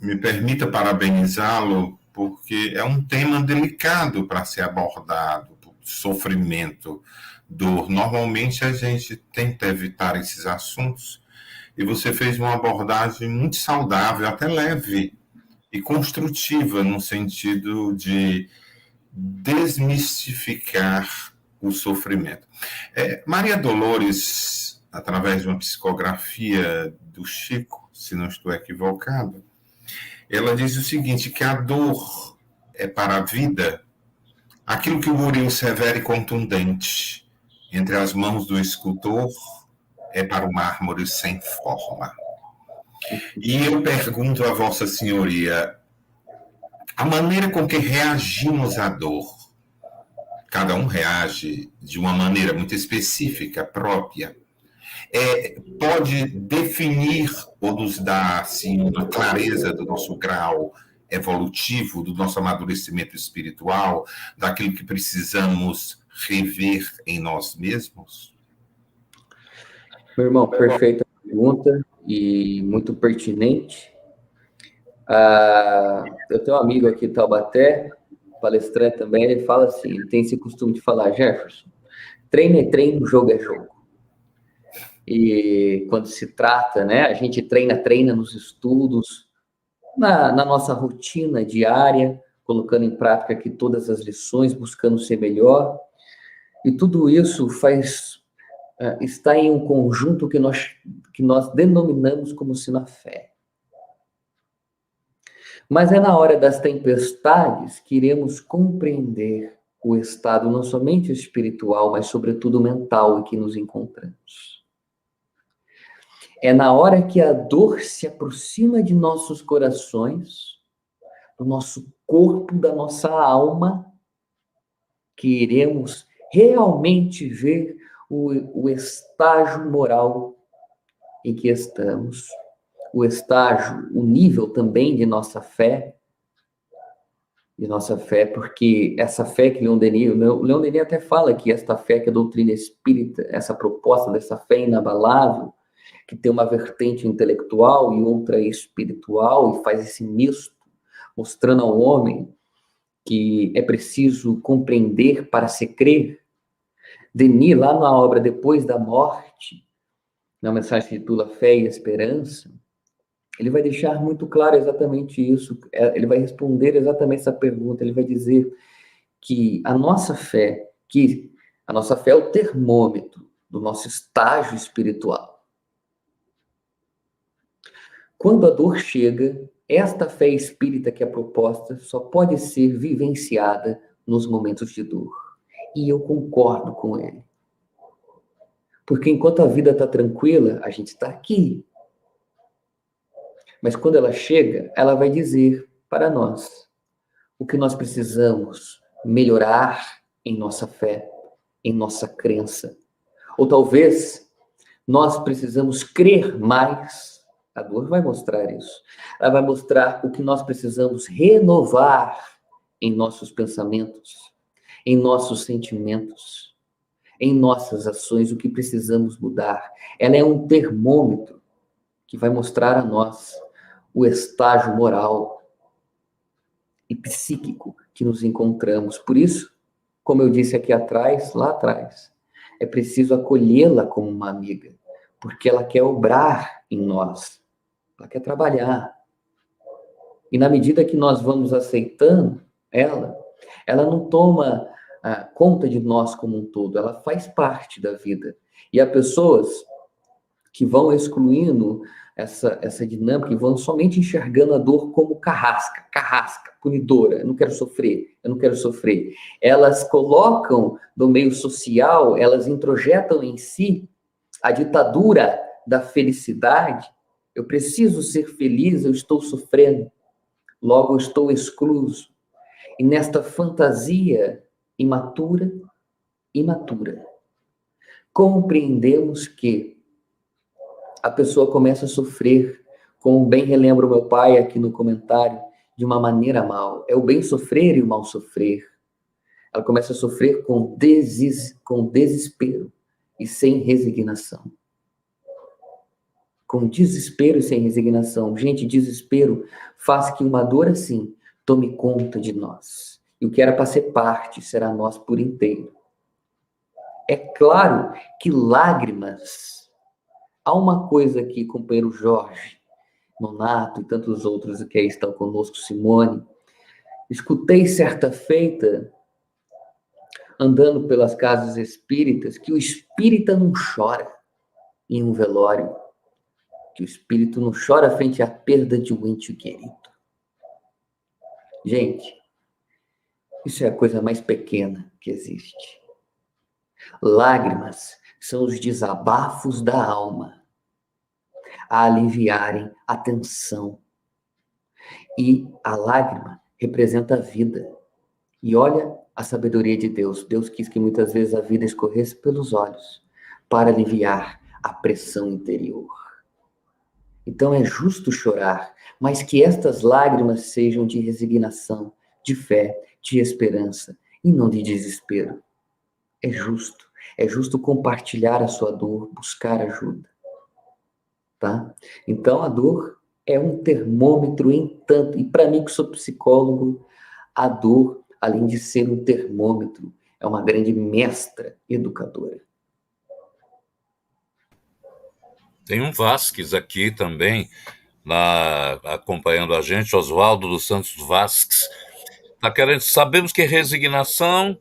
me permita parabenizá-lo, porque é um tema delicado para ser abordado, sofrimento, dor. Normalmente a gente tenta evitar esses assuntos, e você fez uma abordagem muito saudável, até leve e construtiva, no sentido de desmistificar o sofrimento. Maria Dolores, através de uma psicografia do Chico, se não estou equivocado, ela diz o seguinte, que a dor é para a vida aquilo que o buril severo e contundente entre as mãos do escultor é para o mármore sem forma. E eu pergunto a Vossa Senhoria, a maneira com que reagimos à dor, cada um reage de uma maneira muito específica, própria, pode definir ou nos dar assim, uma clareza do nosso grau evolutivo, do nosso amadurecimento espiritual, daquilo que precisamos rever em nós mesmos? Meu irmão, perfeita pergunta e muito pertinente. Eu tenho um amigo aqui em Taubaté, palestrante também, ele fala assim, ele tem esse costume de falar, Jefferson, treino é treino, jogo é jogo. E quando se trata, né, a gente treina nos estudos, na nossa rotina diária, colocando em prática aqui todas as lições, buscando ser melhor, e tudo isso está em um conjunto que nós denominamos como sendo a fé. Mas é na hora das tempestades que iremos compreender o estado não somente espiritual, mas sobretudo mental em que nos encontramos. É na hora que a dor se aproxima de nossos corações, do nosso corpo, da nossa alma, que iremos realmente ver o estágio moral em que estamos, o estágio, o nível também de nossa fé, de nossa fé, porque essa fé que Leon Denis até fala que esta fé que a doutrina espírita, essa proposta dessa fé inabalável, que tem uma vertente intelectual e outra espiritual, e faz esse misto, mostrando ao homem que é preciso compreender para se crer. Denis, lá na obra Depois da Morte, na mensagem que titula Fé e Esperança, ele vai deixar muito claro exatamente isso, ele vai responder exatamente essa pergunta, ele vai dizer que a nossa fé é o termômetro do nosso estágio espiritual. Quando a dor chega, esta fé espírita que é proposta só pode ser vivenciada nos momentos de dor. E eu concordo com ele. Porque enquanto a vida está tranquila, a gente está aqui. Mas quando ela chega, ela vai dizer para nós o que nós precisamos melhorar em nossa fé, em nossa crença. Ou talvez nós precisamos crer mais. A dor vai mostrar isso. Ela vai mostrar o que nós precisamos renovar em nossos pensamentos, em nossos sentimentos, em nossas ações, o que precisamos mudar. Ela é um termômetro que vai mostrar a nós o estágio moral e psíquico que nos encontramos. Por isso, como eu disse aqui atrás, lá atrás, é preciso acolhê-la como uma amiga, porque ela quer obrar em nós, ela quer trabalhar. E na medida que nós vamos aceitando ela não toma conta de nós como um todo, ela faz parte da vida. E há pessoas que vão excluindo essa dinâmica e vão somente enxergando a dor como carrasca, punidora. Eu não quero sofrer. Elas colocam no meio social, elas introjetam em si a ditadura da felicidade. Eu preciso ser feliz, eu estou sofrendo, logo eu estou excluso. E nesta fantasia imatura, compreendemos que a pessoa começa a sofrer, como bem relembra o meu pai aqui no comentário, de uma maneira mal. É o bem sofrer e o mal sofrer. Ela começa a sofrer com desespero e sem resignação. Com desespero e sem resignação. Gente, desespero faz que uma dor assim tome conta de nós. E o que era para ser parte será nós por inteiro. É claro que lágrimas... Há uma coisa aqui, companheiro Jorge, Nonato e tantos outros que aí estão conosco, Simone. Escutei certa feita, andando pelas casas espíritas, que o espírita não chora em um velório. Que o espírito não chora frente à perda de um ente querido. Gente, isso é a coisa mais pequena que existe. Lágrimas são os desabafos da alma a aliviarem a tensão. E a lágrima representa a vida. E olha a sabedoria de Deus. Deus quis que muitas vezes a vida escorresse pelos olhos para aliviar a pressão interior. Então é justo chorar, mas que estas lágrimas sejam de resignação, de fé, de esperança e não de desespero. É justo compartilhar a sua dor, buscar ajuda, tá? Então a dor é um termômetro e para mim que sou psicólogo, a dor, além de ser um termômetro, é uma grande mestra educadora. Tem um Vasques aqui também, acompanhando a gente, Oswaldo dos Santos Vasques. Sabemos que resignação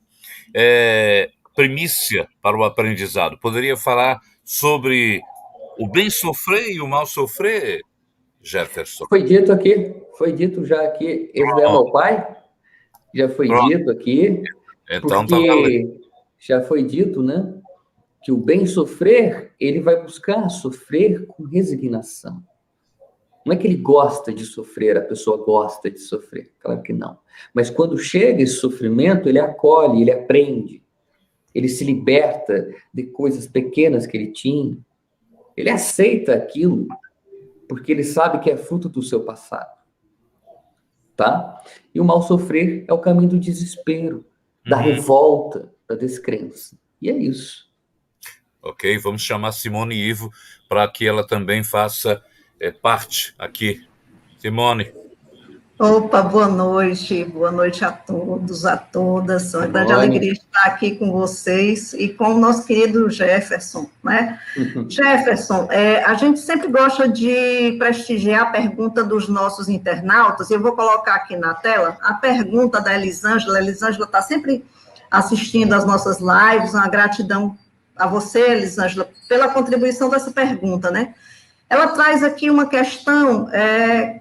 é primícia para o aprendizado. Poderia falar sobre o bem sofrer e o mal sofrer, Jefferson? Foi dito já aqui, esse é meu pai, já foi dito aqui, então, porque já foi dito, né, que o bem sofrer, ele vai buscar sofrer com resignação. Não é que ele gosta de sofrer, a pessoa gosta de sofrer, claro que não. Mas quando chega esse sofrimento, ele acolhe, ele aprende. Ele se liberta de coisas pequenas que ele tinha. Ele aceita aquilo, porque ele sabe que é fruto do seu passado. tá? E o mal sofrer é o caminho do desespero, da revolta, da descrença. E é isso. Ok, vamos chamar Simone Ivo para que ela também faça parte aqui. Simone. Opa, boa noite a todos, a todas. É uma grande alegria estar aqui com vocês e com o nosso querido Jefferson, né? Jefferson, a gente sempre gosta de prestigiar a pergunta dos nossos internautas, e eu vou colocar aqui na tela a pergunta da Elisângela. A Elisângela está sempre assistindo às nossas lives, uma gratidão a você, Elisângela, pela contribuição dessa pergunta, né? Ela traz aqui uma questão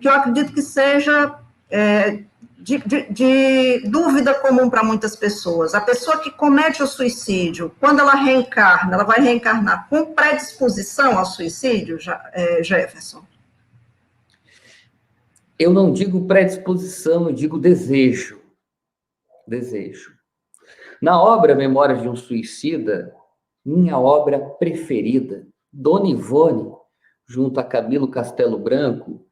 que eu acredito que seja de dúvida comum para muitas pessoas. A pessoa que comete o suicídio, quando ela reencarna, ela vai reencarnar com predisposição ao suicídio, Jefferson? Eu não digo predisposição, eu digo desejo. Desejo. Na obra Memórias de um Suicida, minha obra preferida, Dona Ivone, junto a Camilo Castelo Branco,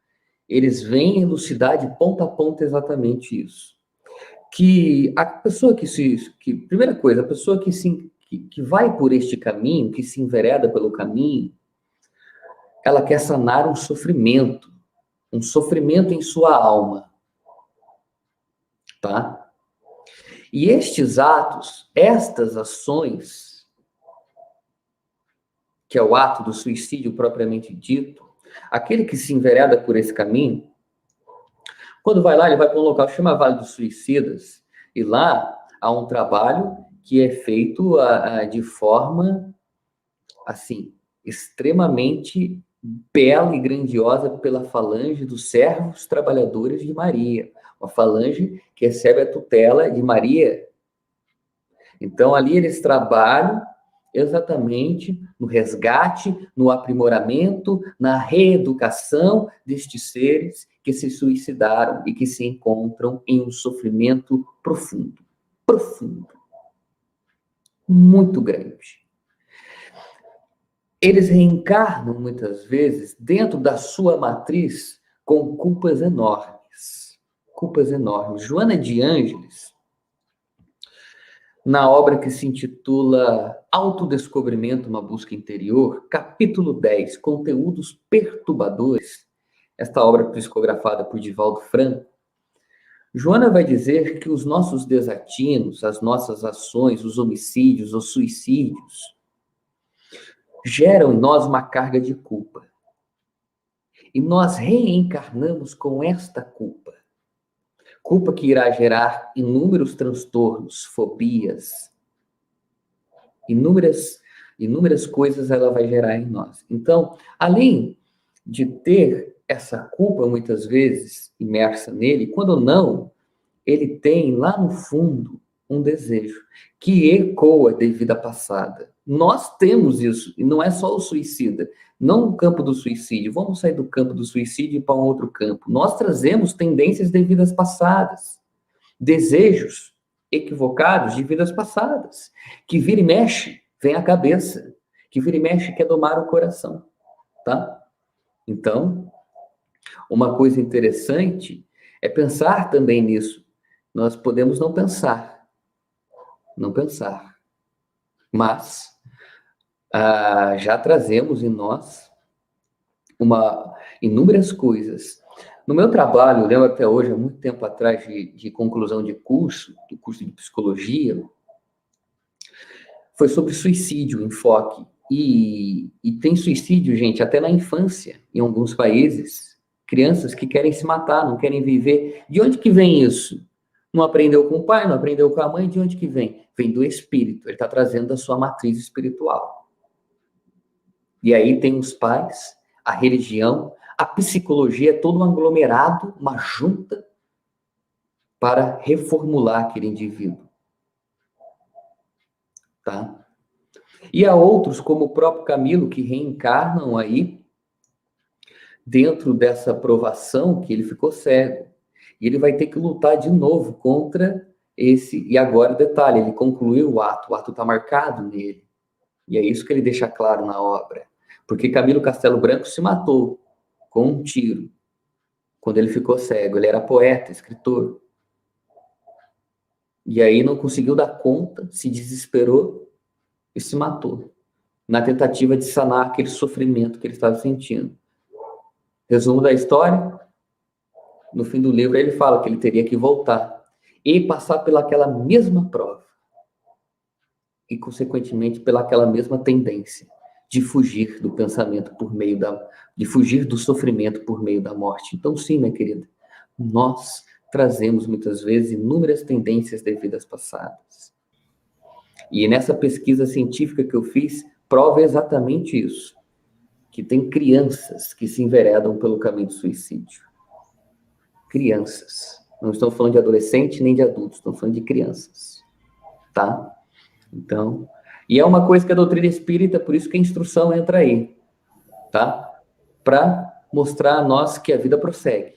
eles vêm elucidar de ponta a ponta exatamente isso. Que a pessoa primeira coisa, a pessoa que vai por este caminho, que se envereda pelo caminho, ela quer sanar um sofrimento em sua alma. Tá? E estes atos, estas ações, que é o ato do suicídio propriamente dito, aquele que se envereda por esse caminho, quando vai lá, ele vai para um local que chama Vale dos Suicidas, e lá há um trabalho que é feito de forma, assim, extremamente bela e grandiosa pela falange dos servos trabalhadores de Maria, uma falange que recebe a tutela de Maria. Então, ali eles trabalham exatamente no resgate, no aprimoramento, na reeducação destes seres que se suicidaram e que se encontram em um sofrimento profundo, muito grande. Eles reencarnam, muitas vezes, dentro da sua matriz, com culpas enormes. Joana de Ângeles, na obra que se intitula Autodescobrimento, uma busca interior, capítulo 10, Conteúdos Perturbadores, esta obra psicografada por Divaldo Franco, Joana vai dizer que os nossos desatinos, as nossas ações, os homicídios, os suicídios, geram em nós uma carga de culpa. E nós reencarnamos com esta culpa. Culpa que irá gerar inúmeros transtornos, fobias, inúmeras coisas ela vai gerar em nós. Então, além de ter essa culpa, muitas vezes, imersa nele, quando não, ele tem lá no fundo um desejo que ecoa de vida passada. Nós temos isso, e não é só o suicida, não no campo do suicídio, vamos sair do campo do suicídio para um outro campo. Nós trazemos tendências de vidas passadas, desejos equivocados de vidas passadas, que vira e mexe, vem à cabeça, que vira e mexe quer domar o coração, tá? Então, uma coisa interessante é pensar também nisso. Nós podemos não pensar, mas já trazemos em nós inúmeras coisas. No meu trabalho, eu lembro até hoje, há muito tempo atrás, de conclusão de curso, do curso de psicologia, foi sobre suicídio, enfoque. E tem suicídio, gente, até na infância, em alguns países. Crianças que querem se matar, não querem viver. De onde que vem isso? Não aprendeu com o pai, não aprendeu com a mãe, de onde que vem? Vem do espírito, ele está trazendo da sua matriz espiritual. E aí tem os pais, a religião, a psicologia, todo um aglomerado, uma junta, para reformular aquele indivíduo. Tá? E há outros, como o próprio Camilo, que reencarnam aí, dentro dessa provação que ele ficou cego. E ele vai ter que lutar de novo contra esse... E agora, detalhe, ele concluiu o ato está marcado nele. E é isso que ele deixa claro na obra. Porque Camilo Castelo Branco se matou com um tiro. quando ele ficou cego. Ele era poeta, escritor. E aí não conseguiu dar conta, se desesperou e se matou, na tentativa de sanar aquele sofrimento que ele estava sentindo. Resumo da história, no fim do livro ele fala que ele teria que voltar e passar pelaquela mesma prova. E, consequentemente, pelaquela mesma tendência de fugir do pensamento por meio de fugir do sofrimento por meio da morte. Então, sim, minha querida, nós trazemos muitas vezes inúmeras tendências de vidas passadas. E nessa pesquisa científica que eu fiz, prova exatamente isso, que tem crianças que se enveredam pelo caminho do suicídio. Crianças. Não estamos falando de adolescentes nem de adultos, estamos falando de crianças. Tá? Então, e é uma coisa que a doutrina espírita, por isso que a instrução entra aí, tá? Para mostrar a nós que a vida prossegue.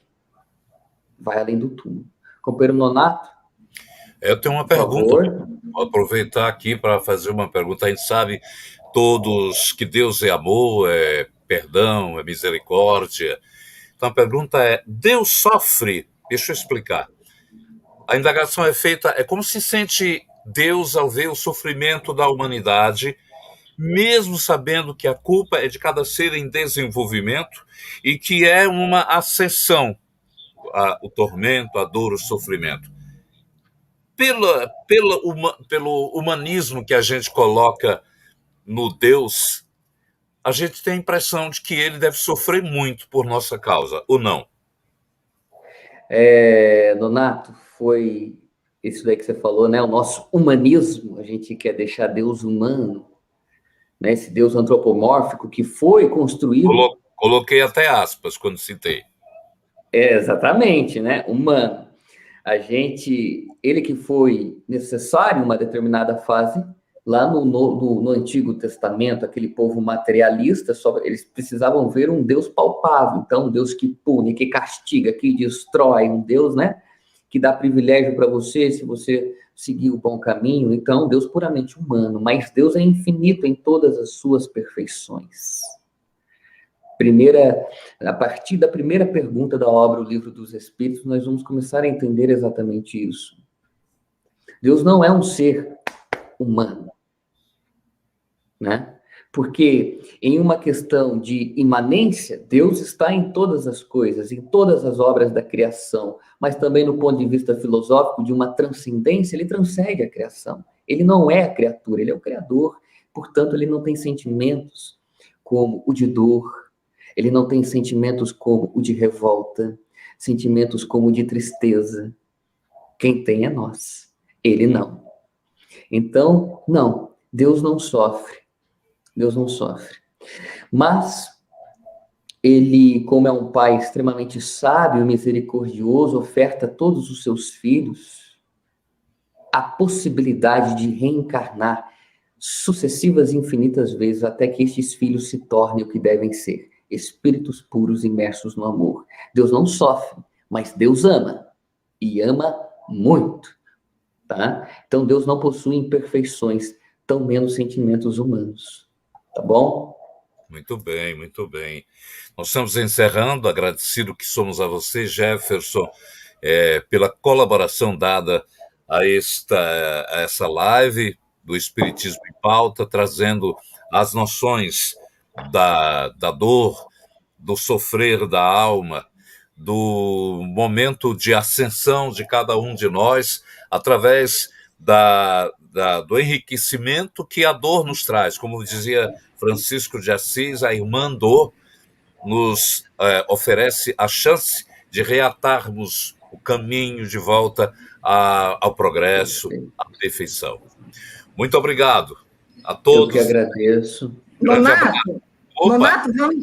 Vai além do túmulo. Companheiro Nonato? Eu tenho uma pergunta. Vou aproveitar aqui para fazer uma pergunta. A gente sabe todos que Deus é amor, é perdão, é misericórdia. Então a pergunta é, Deus sofre? Deixa eu explicar. A indagação é feita, é como se sente Deus ao ver o sofrimento da humanidade, mesmo sabendo que a culpa é de cada ser em desenvolvimento e que é uma ascensão, o tormento, a dor, o sofrimento. Pelo humanismo que a gente coloca no Deus, a gente tem a impressão de que ele deve sofrer muito por nossa causa, ou não? Nonato, foi isso daí que você falou, né? O nosso humanismo, a gente quer deixar Deus humano, né? Esse Deus antropomórfico que foi construído... Coloquei até aspas quando citei. Exatamente, né? Humano. Ele que foi necessário em uma determinada fase, lá no Antigo Testamento, aquele povo materialista, eles precisavam ver um Deus palpável, então um Deus que pune, que castiga, que destrói, um Deus, né, que dá privilégio para você, se você seguir o bom caminho, então um Deus puramente humano, mas Deus é infinito em todas as suas perfeições. A partir da primeira pergunta da obra O Livro dos Espíritos, nós vamos começar a entender exatamente isso. Deus não é um ser humano, né? Porque em uma questão de imanência, Deus está em todas as coisas, em todas as obras da criação, mas também no ponto de vista filosófico, de uma transcendência, ele transcende a criação. Ele não é a criatura, ele é o criador, portanto, ele não tem sentimentos como o de dor, ele não tem sentimentos como o de revolta, sentimentos como o de tristeza. Quem tem é nós, ele não. Então, não, Deus não sofre. Deus não sofre. Mas ele, como é um pai extremamente sábio e misericordioso, oferta a todos os seus filhos a possibilidade de reencarnar sucessivas e infinitas vezes até que estes filhos se tornem o que devem ser. Espíritos puros imersos no amor. Deus não sofre, mas Deus ama. E ama muito. Tá? Então, Deus não possui imperfeições, tão menos sentimentos humanos. Tá bom? Muito bem, muito bem. Nós estamos encerrando, agradecido que somos a você, Jefferson, pela colaboração dada a essa live do Espiritismo em Pauta, trazendo as noções da dor, do sofrer da alma, do momento de ascensão de cada um de nós, através do enriquecimento que a dor nos traz. Como dizia Francisco de Assis, a irmã dor nos oferece a chance de reatarmos o caminho de volta ao progresso, à perfeição. Muito obrigado a todos. Eu que agradeço. Nonato,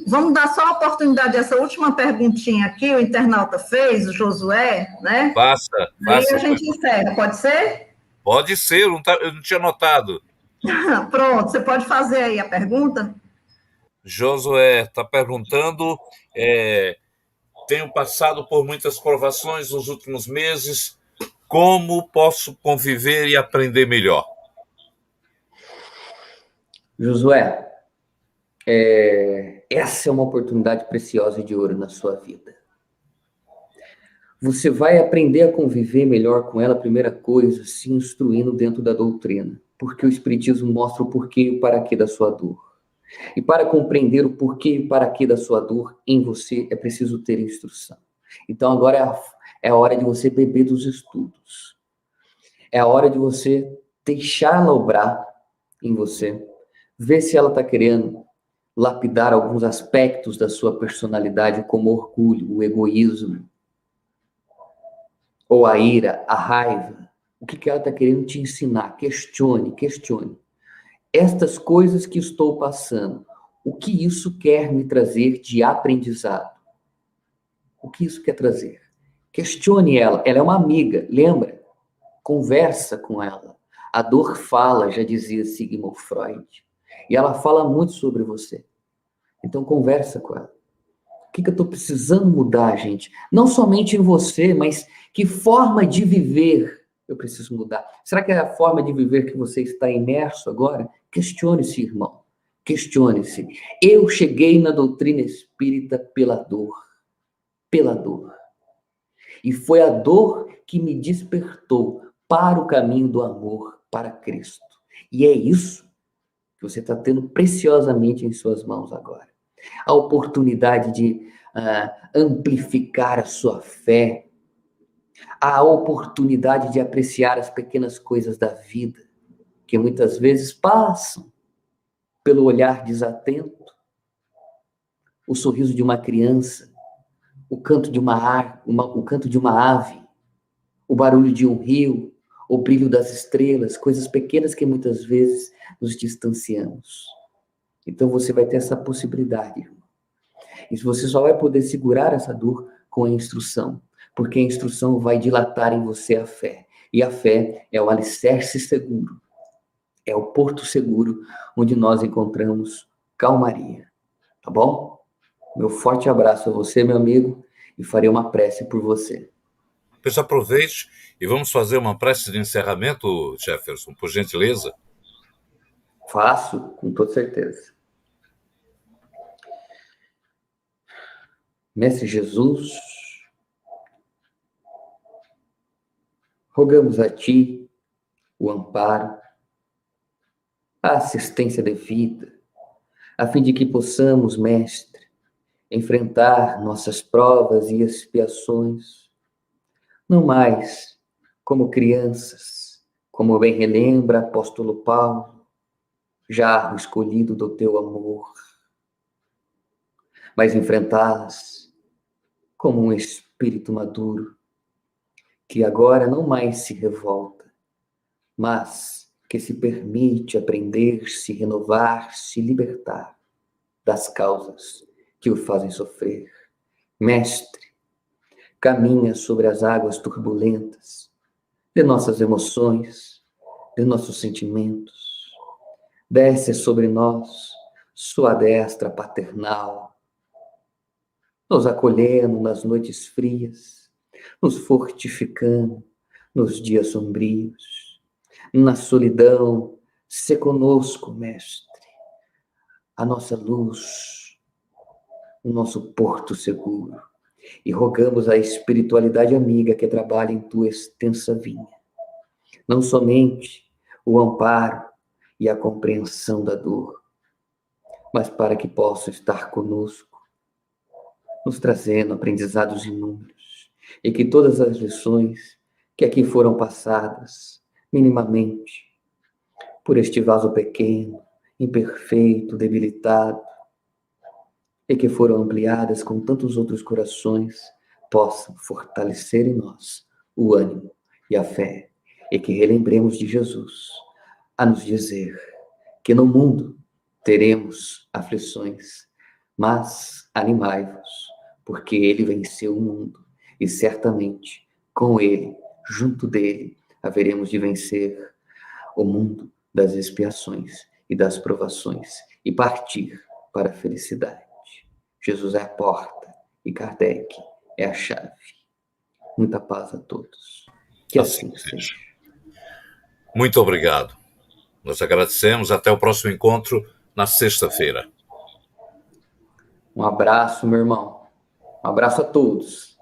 vamos dar só a oportunidade dessa última perguntinha aqui, o internauta fez, o Josué, né? Faça. Aí a gente encerra, pode ser? Pode ser, eu não tinha notado. Pronto, você pode fazer aí a pergunta? Josué está perguntando, tenho passado por muitas provações nos últimos meses, como posso conviver e aprender melhor? Josué, essa é uma oportunidade preciosa de ouro na sua vida. Você vai aprender a conviver melhor com ela, primeira coisa, se instruindo dentro da doutrina. Porque o Espiritismo mostra o porquê e o para quê da sua dor. E para compreender o porquê e o para quê da sua dor em você, é preciso ter instrução. Então agora é a hora de você beber dos estudos. É a hora de você deixá-la obrar em você. Ver se ela está querendo lapidar alguns aspectos da sua personalidade, como o orgulho, o egoísmo, ou a ira, a raiva. O que ela está querendo te ensinar? Questione, questione. Estas coisas que estou passando, o que isso quer me trazer de aprendizado? O que isso quer trazer? Questione ela. Ela é uma amiga, lembra? Conversa com ela. A dor fala, já dizia Sigmund Freud. E ela fala muito sobre você. Então conversa com ela. O que eu estou precisando mudar, gente? Não somente em você, mas que forma de viver eu preciso mudar? Será que é a forma de viver que você está imerso agora? Questione-se, irmão. Questione-se. Eu cheguei na doutrina espírita pela dor. Pela dor. E foi a dor que me despertou para o caminho do amor para Cristo. E é isso que você está tendo preciosamente em suas mãos agora. A oportunidade de amplificar a sua fé, a oportunidade de apreciar as pequenas coisas da vida, que muitas vezes passam pelo olhar desatento, o sorriso de uma criança, o canto de o canto de uma ave, o barulho de um rio, o brilho das estrelas, coisas pequenas que muitas vezes nos distanciamos. Então você vai ter essa possibilidade, irmão. E você só vai poder segurar essa dor com a instrução, porque a instrução vai dilatar em você a fé. E a fé é o alicerce seguro, é o porto seguro onde nós encontramos calmaria. Tá bom? Meu forte abraço a você, meu amigo, e farei uma prece por você. Pois aproveite e vamos fazer uma prece de encerramento, Jefferson, por gentileza. Faço, com toda certeza. Mestre Jesus, rogamos a Ti o amparo, a assistência devida, a fim de que possamos, Mestre, enfrentar nossas provas e expiações, não mais como crianças, como bem relembra apóstolo Paulo, jarro escolhido do Teu amor, mas enfrentá-las como um espírito maduro, que agora não mais se revolta, mas que se permite aprender, se renovar, se libertar das causas que o fazem sofrer. Mestre, caminha sobre as águas turbulentas de nossas emoções, de nossos sentimentos. Desce sobre nós sua destra paternal, nos acolhendo nas noites frias, nos fortificando nos dias sombrios. Na solidão, sê conosco, Mestre, a nossa luz, o nosso porto seguro. E rogamos a espiritualidade amiga que trabalha em tua extensa vinha, não somente o amparo e a compreensão da dor, mas para que possam estar conosco, nos trazendo aprendizados inúmeros, e que todas as lições que aqui foram passadas, minimamente, por este vaso pequeno, imperfeito, debilitado, e que foram ampliadas com tantos outros corações, possam fortalecer em nós o ânimo e a fé, e que relembremos de Jesus a nos dizer que no mundo teremos aflições, mas animai-vos, porque ele venceu o mundo, e certamente com ele, junto dele, haveremos de vencer o mundo das expiações e das provações e partir para a felicidade. Jesus é a porta e Kardec é a chave. Muita paz a todos. Que assim seja. Muito obrigado. Nós agradecemos. Até o próximo encontro na sexta-feira. Um abraço, meu irmão. Um abraço a todos.